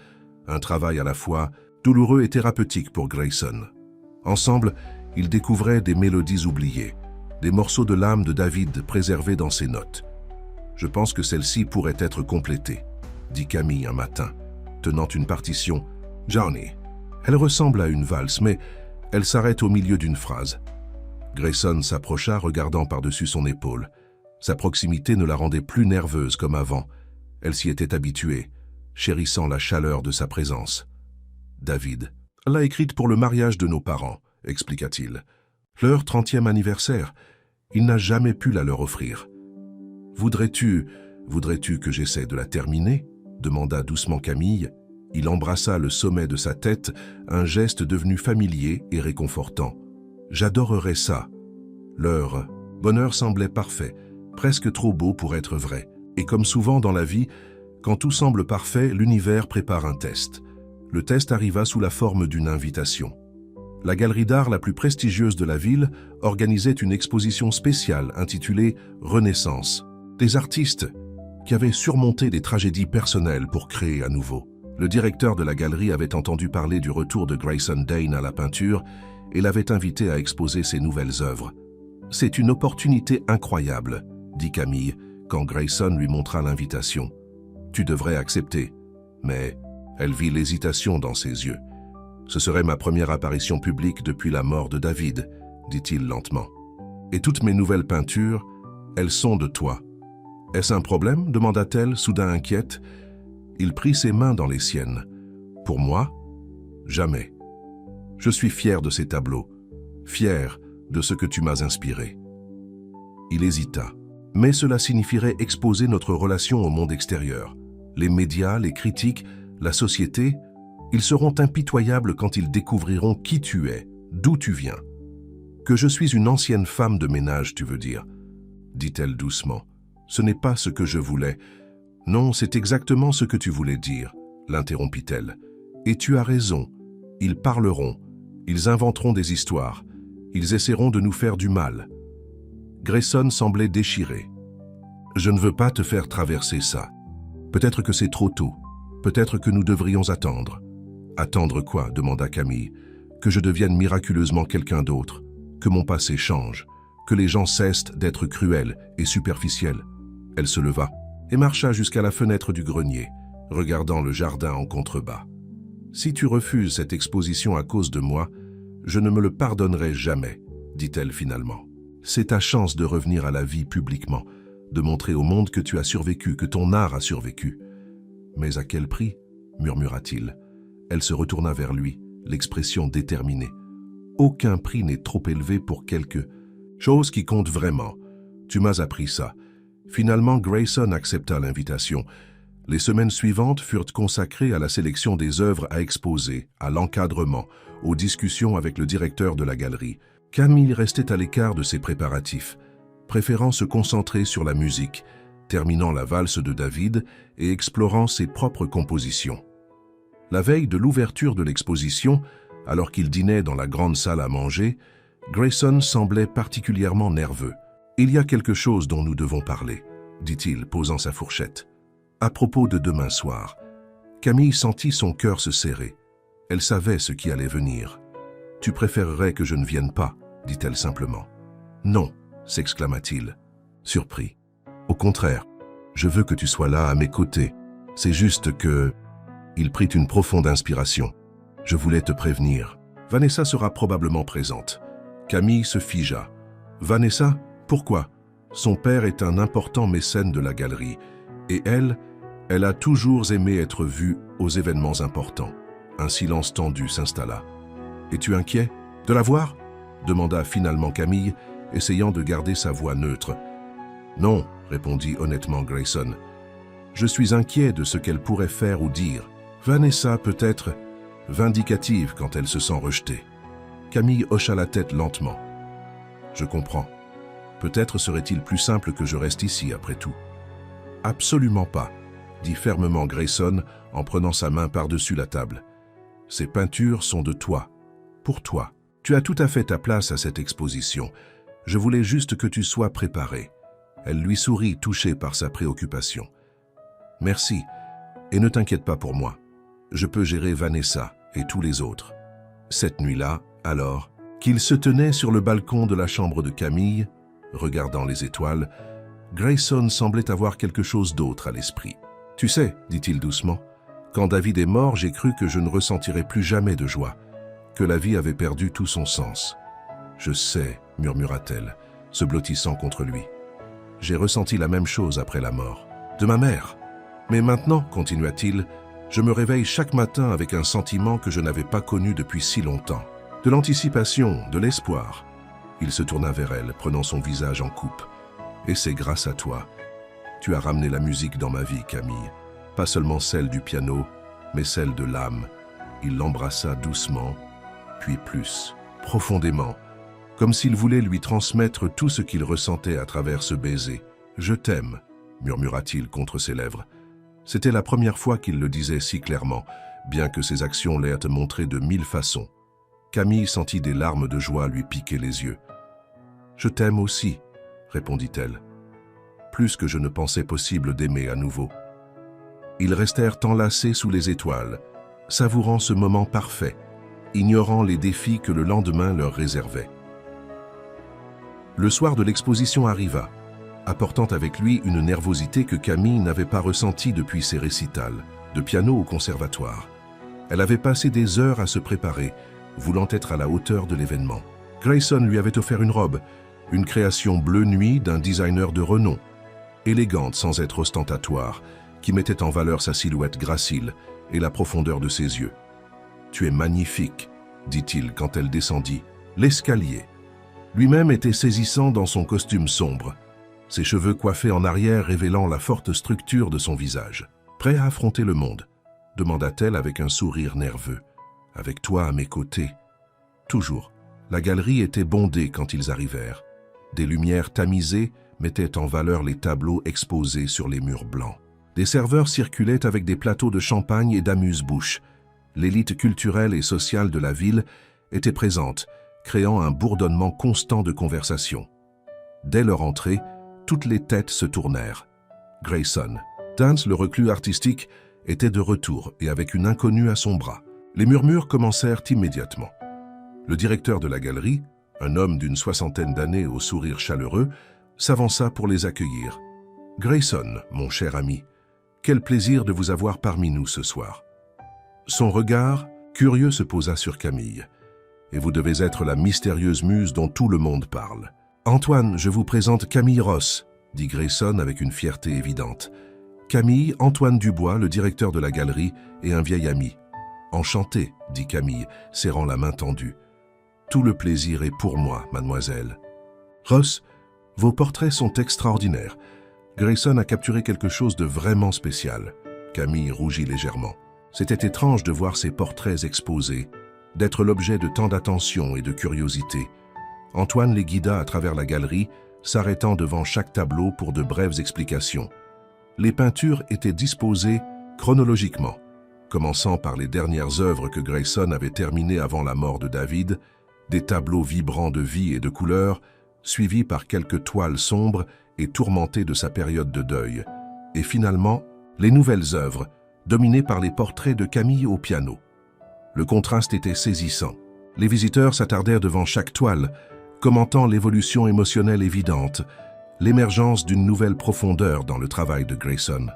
un travail à la fois douloureux et thérapeutique pour Grayson. Ensemble, ils découvraient des mélodies oubliées, des morceaux de l'âme de David préservés dans ses notes. « Je pense que celle-ci pourrait être complétée, » dit Camille un matin, tenant une partition. « Johnny. » Elle ressemble à une valse, mais elle s'arrête au milieu d'une phrase. Grayson s'approcha, regardant par-dessus son épaule. Sa proximité ne la rendait plus nerveuse comme avant. Elle s'y était habituée, chérissant la chaleur de sa présence. « David l'a écrite pour le mariage de nos parents, » expliqua-t-il. « Leur 30e anniversaire. Il n'a jamais pu la leur offrir. »« Voudrais-tu que j'essaie de la terminer ?» demanda doucement Camille. Il embrassa le sommet de sa tête, un geste devenu familier et réconfortant. « J'adorerais ça. » Leur bonheur semblait parfait, presque trop beau pour être vrai. Et comme souvent dans la vie, quand tout semble parfait, l'univers prépare un test. Le test arriva sous la forme d'une invitation. La galerie d'art la plus prestigieuse de la ville organisait une exposition spéciale intitulée « Renaissance ». Des artistes qui avaient surmonté des tragédies personnelles pour créer à nouveau. Le directeur de la galerie avait entendu parler du retour de Grayson Dane à la peinture et l'avait invité à exposer ses nouvelles œuvres. « C'est une opportunité incroyable », dit Camille, quand Grayson lui montra l'invitation. « Tu devrais accepter. Mais elle vit l'hésitation dans ses yeux. Ce serait ma première apparition publique depuis la mort de David, dit-il lentement. Et toutes mes nouvelles peintures, elles sont de toi. Est-ce un problème? Demanda-t-elle, soudain inquiète. Il prit ses mains dans les siennes. Pour moi? Jamais. Je suis fier de ces tableaux, fier de ce que tu m'as inspiré. Il hésita. Mais cela signifierait exposer notre relation au monde extérieur. Les médias, les critiques, la société, ils seront impitoyables quand ils découvriront qui tu es, d'où tu viens. Que je suis une ancienne femme de ménage, tu veux dire, dit-elle doucement. Ce n'est pas ce que je voulais. Non, c'est exactement ce que tu voulais dire, l'interrompit-elle. Et tu as raison. Ils parleront, ils inventeront des histoires, ils essaieront de nous faire du mal. Grayson semblait déchiré. Je ne veux pas te faire traverser ça. Peut-être que c'est trop tôt. Peut-être que nous devrions attendre. Attendre quoi? Demanda Camille. Que je devienne miraculeusement quelqu'un d'autre, que mon passé change, que les gens cessent d'être cruels et superficiels. Elle se leva et marcha jusqu'à la fenêtre du grenier, regardant le jardin en contrebas. Si tu refuses cette exposition à cause de moi, je ne me le pardonnerai jamais, dit-elle finalement. C'est ta chance de revenir à la vie publiquement, de montrer au monde que tu as survécu, que ton art a survécu. Mais à quel prix? Murmura-t-il. Elle se retourna vers lui, l'expression déterminée. Aucun prix n'est trop élevé pour quelque chose qui compte vraiment. Tu m'as appris ça. Finalement, Grayson accepta l'invitation. Les semaines suivantes furent consacrées à la sélection des œuvres à exposer, à l'encadrement, aux discussions avec le directeur de la galerie. Camille restait à l'écart de ses préparatifs, préférant se concentrer sur la musique, terminant la valse de David et explorant ses propres compositions. La veille de l'ouverture de l'exposition, alors qu'il dînait dans la grande salle à manger, Grayson semblait particulièrement nerveux. « Il y a quelque chose dont nous devons parler », dit-il, posant sa fourchette. À propos de demain soir, Camille sentit son cœur se serrer. Elle savait ce qui allait venir. « Tu préférerais que je ne vienne pas », dit-elle simplement. « Non », s'exclama-t-il, surpris. « Au contraire, je veux que tu sois là à mes côtés. C'est juste que… » Il prit une profonde inspiration. « Je voulais te prévenir. Vanessa sera probablement présente. » Camille se figea. « Vanessa? Pourquoi? Son père est un important mécène de la galerie. Et elle a toujours aimé être vue aux événements importants. » Un silence tendu s'installa. « Es-tu inquiet de la voir ?» demanda finalement Camille, essayant de garder sa voix neutre. « Non, » répondit honnêtement Grayson. « Je suis inquiet de ce qu'elle pourrait faire ou dire. Vanessa peut être vindicative quand elle se sent rejetée. » Camille hocha la tête lentement. « Je comprends. Peut-être serait-il plus simple que je reste ici après tout. »« Absolument pas, » dit fermement Grayson en prenant sa main par-dessus la table. « Ces peintures sont de toi, pour toi. Tu as tout à fait ta place à cette exposition. Je voulais juste que tu sois préparé. » Elle lui sourit, touchée par sa préoccupation. « Merci, et ne t'inquiète pas pour moi. Je peux gérer Vanessa et tous les autres. » Cette nuit-là, alors, qu'il se tenait sur le balcon de la chambre de Camille, regardant les étoiles, Grayson semblait avoir quelque chose d'autre à l'esprit. « Tu sais, dit-il doucement, quand David est mort, j'ai cru que je ne ressentirais plus jamais de joie, que la vie avait perdu tout son sens. »« Je sais, murmura-t-elle, se blottissant contre lui. J'ai ressenti la même chose après la mort. De ma mère. Mais maintenant, continua-t-il, je me réveille chaque matin avec un sentiment que je n'avais pas connu depuis si longtemps. De l'anticipation, de l'espoir. » Il se tourna vers elle, prenant son visage en coupe. « Et c'est grâce à toi. Tu as ramené la musique dans ma vie, Camille. Pas seulement celle du piano, mais celle de l'âme. » Il l'embrassa doucement, puis plus, profondément, comme s'il voulait lui transmettre tout ce qu'il ressentait à travers ce baiser. « Je t'aime », murmura-t-il contre ses lèvres. C'était la première fois qu'il le disait si clairement, bien que ses actions l'aient montré de 1000 façons. Camille sentit des larmes de joie lui piquer les yeux. « Je t'aime aussi », répondit-elle. « Plus que je ne pensais possible d'aimer à nouveau. » Ils restèrent enlacés sous les étoiles, savourant ce moment parfait, ignorant les défis que le lendemain leur réservait. Le soir de l'exposition arriva. apportant avec lui une nervosité que Camille n'avait pas ressentie depuis ses récitals, de piano au conservatoire. Elle avait passé des heures à se préparer, voulant être à la hauteur de l'événement. Grayson lui avait offert une robe, une création bleu nuit d'un designer de renom, élégante sans être ostentatoire, qui mettait en valeur sa silhouette gracile et la profondeur de ses yeux. « Tu es magnifique », dit-il quand elle descendit. L'escalier. Lui-même était saisissant dans son costume sombre, ses cheveux coiffés en arrière révélant la forte structure de son visage. « Prêt à affronter le monde ?» demanda-t-elle avec un sourire nerveux. « Avec toi à mes côtés. » Toujours. La galerie était bondée quand ils arrivèrent. Des lumières tamisées mettaient en valeur les tableaux exposés sur les murs blancs. Des serveurs circulaient avec des plateaux de champagne et d'amuse-bouche. L'élite culturelle et sociale de la ville était présente, créant un bourdonnement constant de conversation. Dès leur entrée, toutes les têtes se tournèrent. Grayson, Dance, le reclus artistique, était de retour et avec une inconnue à son bras. Les murmures commencèrent immédiatement. Le directeur de la galerie, un homme d'une 60aine d'années au sourire chaleureux, s'avança pour les accueillir. « Grayson, mon cher ami, quel plaisir de vous avoir parmi nous ce soir. » Son regard, curieux, se posa sur Camille. « Et vous devez être la mystérieuse muse dont tout le monde parle. »« Antoine, je vous présente Camille Ross, » dit Grayson avec une fierté évidente. « Camille, Antoine Dubois, le directeur de la galerie, et un vieil ami. »« Enchanté, » dit Camille, serrant la main tendue. « Tout le plaisir est pour moi, mademoiselle. »« Ross, vos portraits sont extraordinaires. Grayson a capturé quelque chose de vraiment spécial. » Camille rougit légèrement. C'était étrange de voir ces portraits exposés, d'être l'objet de tant d'attention et de curiosité. Antoine les guida à travers la galerie, s'arrêtant devant chaque tableau pour de brèves explications. Les peintures étaient disposées chronologiquement, commençant par les dernières œuvres que Grayson avait terminées avant la mort de David, des tableaux vibrants de vie et de couleurs, suivis par quelques toiles sombres et tourmentées de sa période de deuil, et finalement, les nouvelles œuvres, dominées par les portraits de Camille au piano. Le contraste était saisissant. Les visiteurs s'attardèrent devant chaque toile, commentant l'évolution émotionnelle évidente, l'émergence d'une nouvelle profondeur dans le travail de Grayson.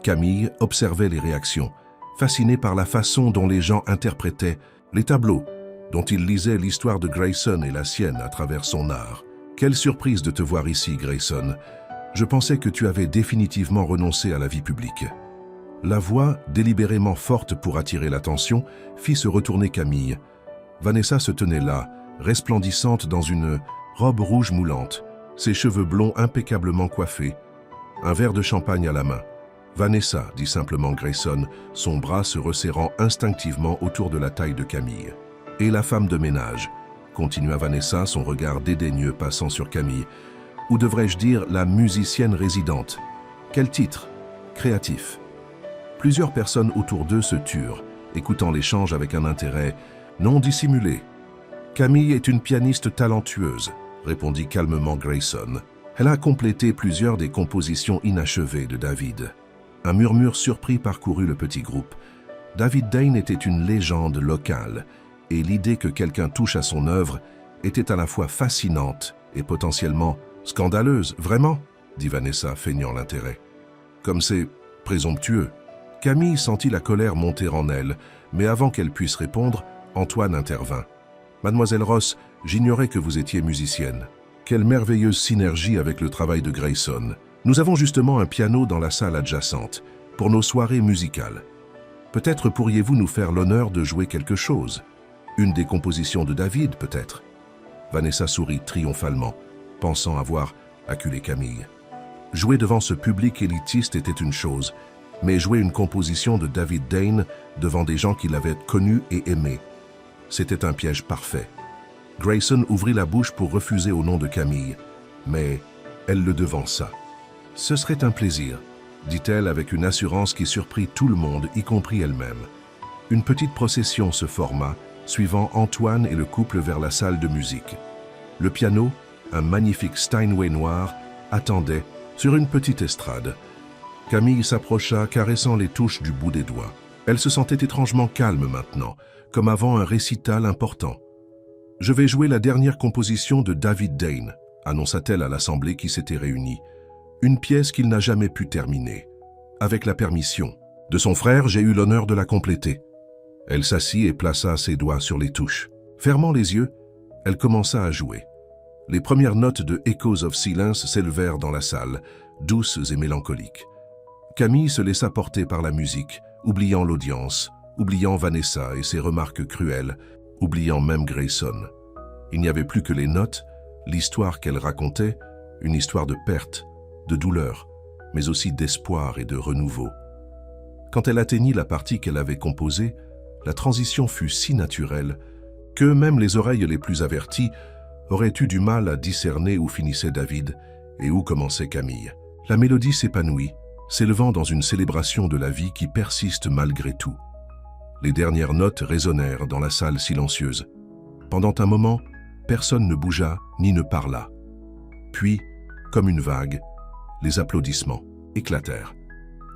Camille observait les réactions, fascinée par la façon dont les gens interprétaient les tableaux, dont il lisait l'histoire de Grayson et la sienne à travers son art. « Quelle surprise de te voir ici, Grayson. Je pensais que tu avais définitivement renoncé à la vie publique. » La voix, délibérément forte pour attirer l'attention, fit se retourner Camille. Vanessa se tenait là, resplendissante dans une robe rouge moulante, ses cheveux blonds impeccablement coiffés, un verre de champagne à la main. « Vanessa, » dit simplement Grayson, son bras se resserrant instinctivement autour de la taille de Camille. « Et la femme de ménage », continua Vanessa, son regard dédaigneux passant sur Camille. « Ou devrais-je dire la musicienne résidente. Quel titre? Créatif. » Plusieurs personnes autour d'eux se turent, écoutant l'échange avec un intérêt non dissimulé. « Camille est une pianiste talentueuse, » répondit calmement Grayson. « Elle a complété plusieurs des compositions inachevées de David. » Un murmure surpris parcourut le petit groupe. David Dane était une légende locale, et l'idée que quelqu'un touche à son œuvre était à la fois fascinante et potentiellement scandaleuse. « Vraiment ?» dit Vanessa, feignant l'intérêt. « Comme c'est présomptueux. » Camille sentit la colère monter en elle, mais avant qu'elle puisse répondre, Antoine intervint. « Mademoiselle Ross, j'ignorais que vous étiez musicienne. Quelle merveilleuse synergie avec le travail de Grayson. Nous avons justement un piano dans la salle adjacente, pour nos soirées musicales. Peut-être pourriez-vous nous faire l'honneur de jouer quelque chose? Une des compositions de David, peut-être ?» Vanessa sourit triomphalement, pensant avoir acculé Camille. Jouer devant ce public élitiste était une chose, mais jouer une composition de David Dane devant des gens qui l'avaient connu et aimé, c'était un piège parfait. Grayson ouvrit la bouche pour refuser au nom de Camille, mais elle le devança. « Ce serait un plaisir, » dit-elle avec une assurance qui surprit tout le monde, y compris elle-même. Une petite procession se forma, suivant Antoine et le couple vers la salle de musique. Le piano, un magnifique Steinway noir, attendait sur une petite estrade. Camille s'approcha, caressant les touches du bout des doigts. Elle se sentait étrangement calme maintenant, comme avant un récital important. « Je vais jouer la dernière composition de David Dane, » annonça-t-elle à l'assemblée qui s'était réunie. Une pièce qu'il n'a jamais pu terminer. Avec la permission de son frère, j'ai eu l'honneur de la compléter. Elle s'assit et plaça ses doigts sur les touches. Fermant les yeux, elle commença à jouer. Les premières notes de Echoes of Silence s'élevèrent dans la salle, douces et mélancoliques. Camille se laissa porter par la musique, oubliant l'audience, oubliant Vanessa et ses remarques cruelles, oubliant même Grayson. Il n'y avait plus que les notes, l'histoire qu'elle racontait, une histoire de perte, de douleur, mais aussi d'espoir et de renouveau. Quand elle atteignit la partie qu'elle avait composée, la transition fut si naturelle que même les oreilles les plus averties auraient eu du mal à discerner où finissait David et où commençait Camille. La mélodie s'épanouit, s'élevant dans une célébration de la vie qui persiste malgré tout. Les dernières notes résonnèrent dans la salle silencieuse. Pendant un moment, personne ne bougea ni ne parla. Puis, comme une vague, les applaudissements éclatèrent.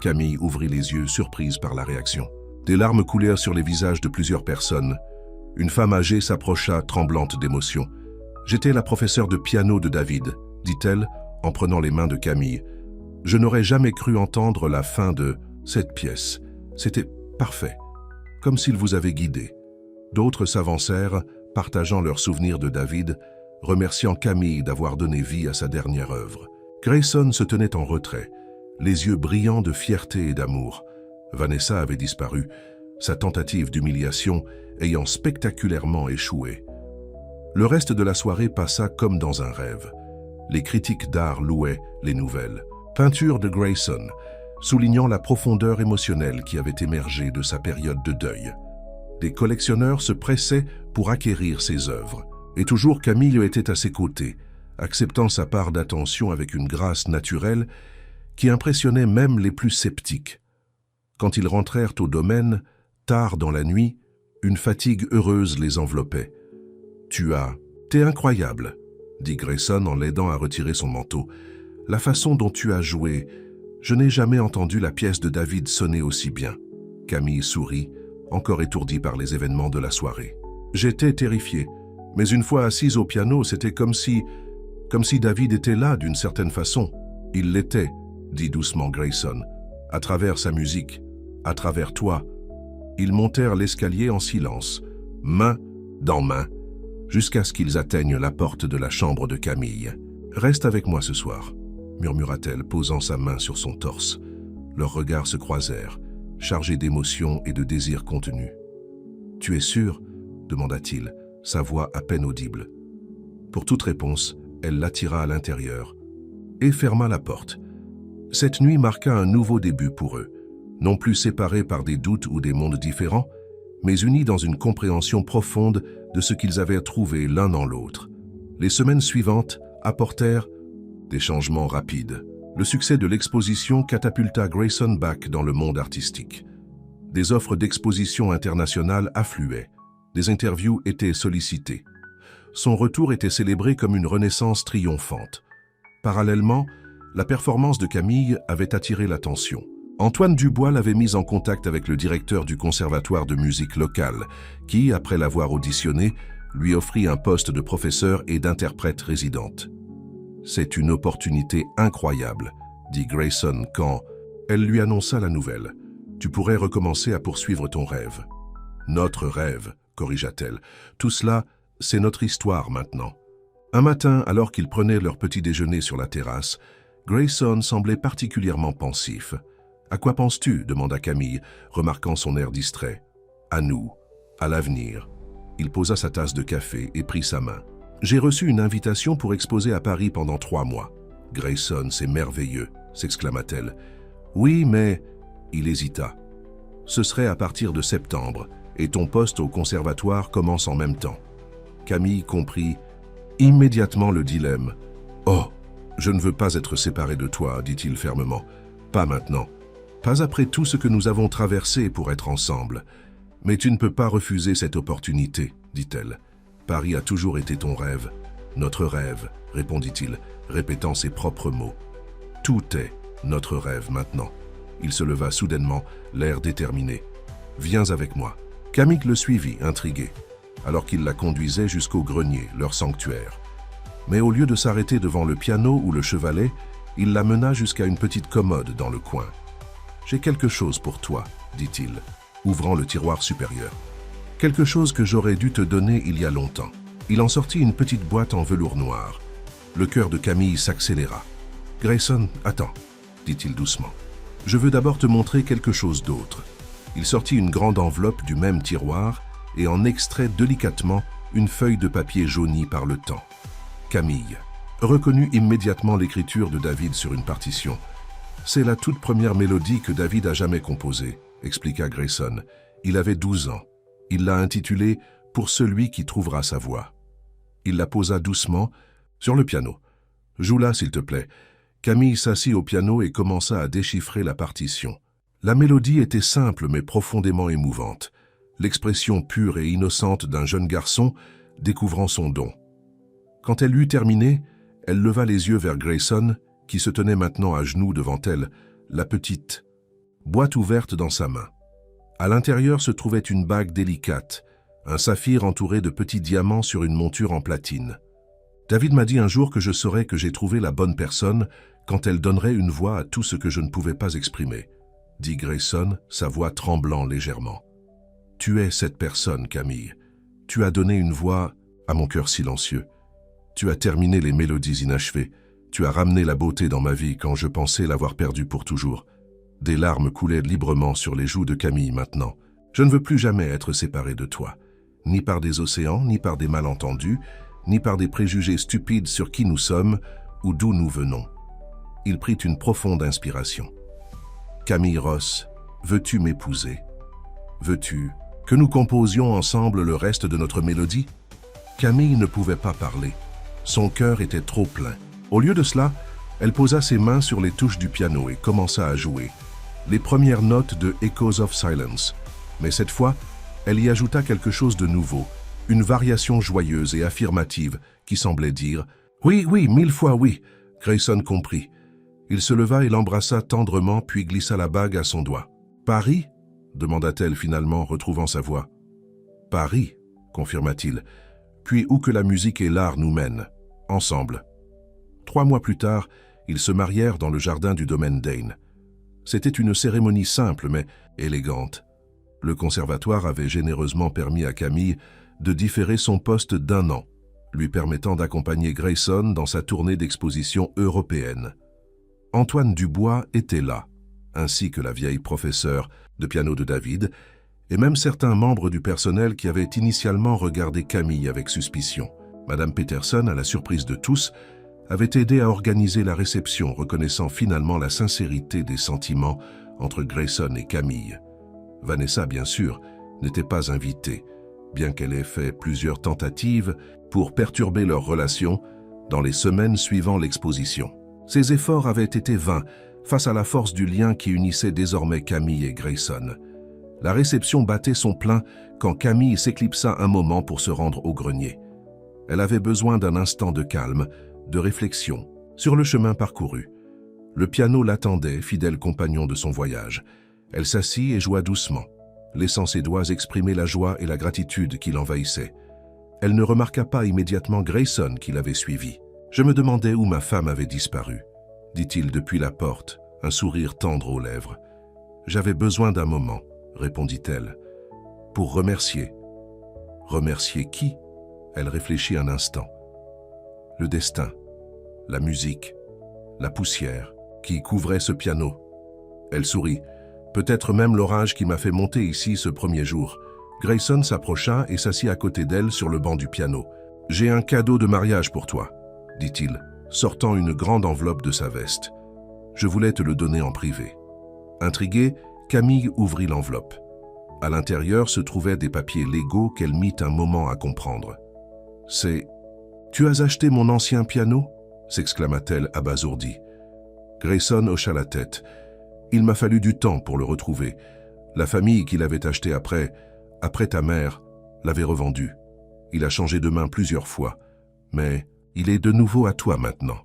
Camille ouvrit les yeux, surprise par la réaction. Des larmes coulèrent sur les visages de plusieurs personnes. Une femme âgée s'approcha, tremblante d'émotion. « J'étais la professeure de piano de David », dit-elle en prenant les mains de Camille. « Je n'aurais jamais cru entendre la fin de cette pièce. C'était parfait, comme s'il vous avait guidé. » D'autres s'avancèrent, partageant leurs souvenirs de David, remerciant Camille d'avoir donné vie à sa dernière œuvre. Grayson se tenait en retrait, les yeux brillants de fierté et d'amour. Vanessa avait disparu, sa tentative d'humiliation ayant spectaculairement échoué. Le reste de la soirée passa comme dans un rêve. Les critiques d'art louaient les nouvelles. Peinture de Grayson, soulignant la profondeur émotionnelle qui avait émergé de sa période de deuil. Des collectionneurs se pressaient pour acquérir ses œuvres. Et toujours Camille était à ses côtés, acceptant sa part d'attention avec une grâce naturelle qui impressionnait même les plus sceptiques. Quand ils rentrèrent au domaine, tard dans la nuit, une fatigue heureuse les enveloppait. « T'es incroyable », dit Grayson en l'aidant à retirer son manteau. « La façon dont tu as joué, je n'ai jamais entendu la pièce de David sonner aussi bien. » Camille sourit, encore étourdie par les événements de la soirée. « J'étais terrifié, mais une fois assise au piano, c'était comme si David était là d'une certaine façon. Il l'était, dit doucement Grayson, à travers sa musique, à travers toi. » Ils montèrent l'escalier en silence, main dans main, jusqu'à ce qu'ils atteignent la porte de la chambre de Camille. « Reste avec moi ce soir », murmura-t-elle, posant sa main sur son torse. Leurs regards se croisèrent, chargés d'émotion et de désirs contenus. « Tu es sûr ?» demanda-t-il, sa voix à peine audible. Pour toute réponse, elle l'attira à l'intérieur et ferma la porte. Cette nuit marqua un nouveau début pour eux, non plus séparés par des doutes ou des mondes différents, mais unis dans une compréhension profonde de ce qu'ils avaient trouvé l'un en l'autre. Les semaines suivantes apportèrent des changements rapides. Le succès de l'exposition catapulta Grayson Bach dans le monde artistique. Des offres d'exposition internationales affluaient. Des interviews étaient sollicitées. Son retour était célébré comme une renaissance triomphante. Parallèlement, la performance de Camille avait attiré l'attention. Antoine Dubois l'avait mise en contact avec le directeur du conservatoire de musique local, qui, après l'avoir auditionné, lui offrit un poste de professeur et d'interprète résidente. « C'est une opportunité incroyable », dit Grayson quand elle lui annonça la nouvelle. « Tu pourrais recommencer à poursuivre ton rêve. »« Notre rêve », corrigea-t-elle. « Tout cela, c'est notre histoire maintenant. » Un matin, alors qu'ils prenaient leur petit déjeuner sur la terrasse, Grayson semblait particulièrement pensif. « À quoi penses-tu » demanda Camille, remarquant son air distrait. « À nous, à l'avenir. » Il posa sa tasse de café et prit sa main. « J'ai reçu une invitation pour exposer à Paris pendant 3 mois. »« Grayson, c'est merveilleux » s'exclama-t-elle. « Oui, mais... » Il hésita. « Ce serait à partir de septembre, et ton poste au conservatoire commence en même temps. » Camille comprit immédiatement le dilemme. « Oh, je ne veux pas être séparé de toi, » dit-il fermement. « Pas maintenant. Pas après tout ce que nous avons traversé pour être ensemble. Mais tu ne peux pas refuser cette opportunité, » dit-elle. « Paris a toujours été ton rêve. Notre rêve, » répondit-il, répétant ses propres mots. « Tout est notre rêve maintenant. » Il se leva soudainement, l'air déterminé. « Viens avec moi. » Camille le suivit, intrigué, alors qu'il la conduisait jusqu'au grenier, leur sanctuaire. Mais au lieu de s'arrêter devant le piano ou le chevalet, il la mena jusqu'à une petite commode dans le coin. « J'ai quelque chose pour toi, dit-il, ouvrant le tiroir supérieur. Quelque chose que j'aurais dû te donner il y a longtemps. » Il en sortit une petite boîte en velours noir. Le cœur de Camille s'accéléra. « Grayson, attends, dit-il doucement. Je veux d'abord te montrer quelque chose d'autre. » Il sortit une grande enveloppe du même tiroir et en extrait délicatement une feuille de papier jaunie par le temps. Camille reconnut immédiatement l'écriture de David sur une partition. « C'est la toute première mélodie que David a jamais composée, » expliqua Grayson. Il avait 12 ans. Il l'a intitulée « Pour celui qui trouvera sa voix ». Il la posa doucement sur le piano. « Joue-la, s'il te plaît. » Camille s'assit au piano et commença à déchiffrer la partition. La mélodie était simple mais profondément émouvante, l'expression pure et innocente d'un jeune garçon découvrant son don. Quand elle eut terminé, elle leva les yeux vers Grayson, qui se tenait maintenant à genoux devant elle, la petite boîte ouverte dans sa main. À l'intérieur se trouvait une bague délicate, un saphir entouré de petits diamants sur une monture en platine. David m'a dit un jour que je saurais que j'ai trouvé la bonne personne quand elle donnerait une voix à tout ce que je ne pouvais pas exprimer, dit Grayson, sa voix tremblant légèrement. Tu es cette personne, Camille. Tu as donné une voix à mon cœur silencieux. Tu as terminé les mélodies inachevées. Tu as ramené la beauté dans ma vie quand je pensais l'avoir perdue pour toujours. Des larmes coulaient librement sur les joues de Camille maintenant. Je ne veux plus jamais être séparé de toi, ni par des océans, ni par des malentendus, ni par des préjugés stupides sur qui nous sommes ou d'où nous venons. Il prit une profonde inspiration. Camille Ross, veux-tu m'épouser? Veux-tu que nous composions ensemble le reste de notre mélodie? Camille ne pouvait pas parler. Son cœur était trop plein. Au lieu de cela, elle posa ses mains sur les touches du piano et commença à jouer. Les premières notes de Echoes of Silence. Mais cette fois, elle y ajouta quelque chose de nouveau, une variation joyeuse et affirmative qui semblait dire « Oui, oui, 1000 fois oui !» Grayson comprit. Il se leva et l'embrassa tendrement puis glissa la bague à son doigt. « Paris ?» demanda-t-elle finalement, retrouvant sa voix. « Paris » confirma-t-il. « Puis où que la musique et l'art nous mènent, ensemble. » 3 mois plus tard, ils se marièrent dans le jardin du domaine Dane. C'était une cérémonie simple mais élégante. Le conservatoire avait généreusement permis à Camille de différer son poste d'1 an, lui permettant d'accompagner Grayson dans sa tournée d'exposition européenne. Antoine Dubois était là, ainsi que la vieille professeure de piano de David, et même certains membres du personnel qui avaient initialement regardé Camille avec suspicion. Madame Peterson, à la surprise de tous, avait aidé à organiser la réception, reconnaissant finalement la sincérité des sentiments entre Grayson et Camille. Vanessa, bien sûr, n'était pas invitée, bien qu'elle ait fait plusieurs tentatives pour perturber leur relation dans les semaines suivant l'exposition. Ses efforts avaient été vains face à la force du lien qui unissait désormais Camille et Grayson. La réception battait son plein quand Camille s'éclipsa un moment pour se rendre au grenier. Elle avait besoin d'un instant de calme, de réflexion, sur le chemin parcouru. Le piano l'attendait, fidèle compagnon de son voyage. Elle s'assit et joua doucement, laissant ses doigts exprimer la joie et la gratitude qui l'envahissaient. Elle ne remarqua pas immédiatement Grayson qui l'avait suivie. « Je me demandais où ma femme avait disparu », dit-il depuis la porte, un sourire tendre aux lèvres. « J'avais besoin d'un moment », répondit-elle, « pour remercier. » « Remercier qui ?» Elle réfléchit un instant. « Le destin, la musique, la poussière qui couvrait ce piano. » Elle sourit. « Peut-être même l'orage qui m'a fait monter ici ce premier jour. » Grayson s'approcha et s'assit à côté d'elle sur le banc du piano. « J'ai un cadeau de mariage pour toi, » dit-il, sortant une grande enveloppe de sa veste. « Je voulais te le donner en privé. » Intriguée, Camille ouvrit l'enveloppe. À l'intérieur se trouvaient des papiers légaux qu'elle mit un moment à comprendre. « C'est... Tu as acheté mon ancien piano ?» s'exclama-t-elle abasourdie. Grayson hocha la tête. « Il m'a fallu du temps pour le retrouver. La famille qui l'avait acheté après ta mère, l'avait revendu. Il a changé de main plusieurs fois. Mais il est de nouveau à toi maintenant. »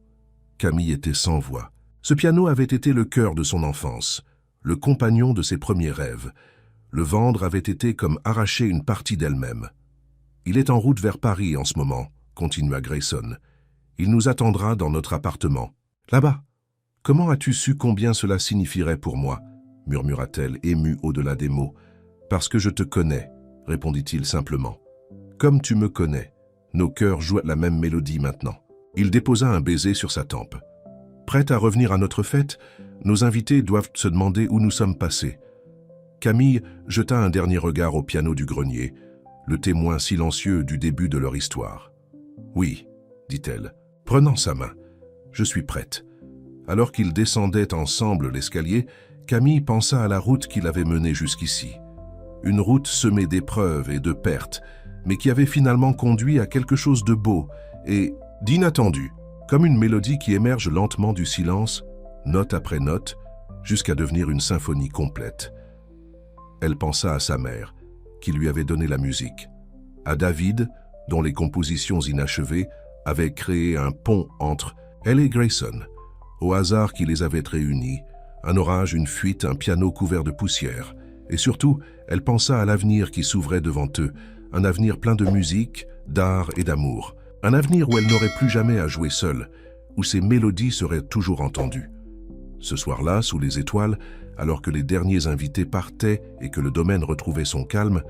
Camille était sans voix. Ce piano avait été le cœur de son enfance, le compagnon de ses premiers rêves. Le vendre avait été comme arracher une partie d'elle-même. « Il est en route vers Paris en ce moment, » continua Grayson. « Il nous attendra dans notre appartement. Là-bas. Comment as-tu su combien cela signifierait pour moi? Murmura-t-elle, émue au-delà des mots. Parce que je te connais, répondit-il simplement. Comme tu me connais, nos cœurs jouent la même mélodie maintenant. Il déposa un baiser sur sa tempe. Prête à revenir à notre fête, nos invités doivent se demander où nous sommes passés. Camille jeta un dernier regard au piano du grenier, le témoin silencieux du début de leur histoire. « Oui, dit-elle, prenant sa main. Je suis prête. » Alors qu'ils descendaient ensemble l'escalier, Camille pensa à la route qui l'avait menée jusqu'ici. Une route semée d'épreuves et de pertes, mais qui avait finalement conduit à quelque chose de beau et d'inattendu, comme une mélodie qui émerge lentement du silence, note après note, jusqu'à devenir une symphonie complète. Elle pensa à sa mère, qui lui avait donné la musique, à David, dont les compositions inachevées avaient créé un pont entre elle et Grayson, au hasard qui les avait réunis, un orage, une fuite, un piano couvert de poussière. Et surtout, elle pensa à l'avenir qui s'ouvrait devant eux, un avenir plein de musique, d'art et d'amour, un avenir où elle n'aurait plus jamais à jouer seule, où ses mélodies seraient toujours entendues. Ce soir-là, sous les étoiles, alors que les derniers invités partaient et que le domaine retrouvait son calme,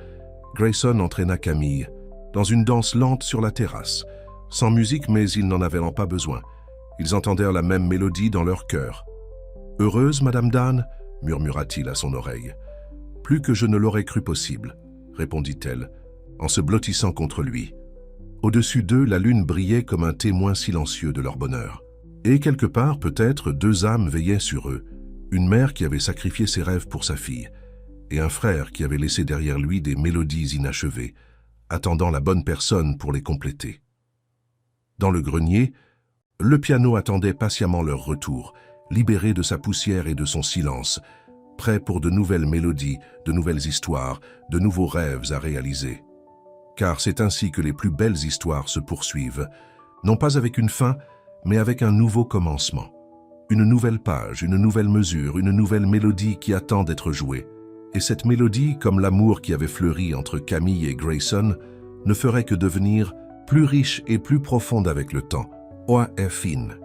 Grayson entraîna Camille dans une danse lente sur la terrasse, sans musique mais ils n'en avaient pas besoin. Ils entendèrent la même mélodie dans leur cœur. « Heureuse, Madame Dan » murmura-t-il à son oreille. « Plus que je ne l'aurais cru possible » répondit-elle, en se blottissant contre lui. Au-dessus d'eux, la lune brillait comme un témoin silencieux de leur bonheur. Et quelque part, peut-être, deux âmes veillaient sur eux, une mère qui avait sacrifié ses rêves pour sa fille, et un frère qui avait laissé derrière lui des mélodies inachevées, attendant la bonne personne pour les compléter. Dans le grenier, le piano attendait patiemment leur retour, libéré de sa poussière et de son silence, prêt pour de nouvelles mélodies, de nouvelles histoires, de nouveaux rêves à réaliser. Car c'est ainsi que les plus belles histoires se poursuivent, non pas avec une fin, mais avec un nouveau commencement. Une nouvelle page, une nouvelle mesure, une nouvelle mélodie qui attend d'être jouée. Et cette mélodie, comme l'amour qui avait fleuri entre Camille et Grayson, ne ferait que devenir plus riche et plus profonde avec le temps. Oa est fine.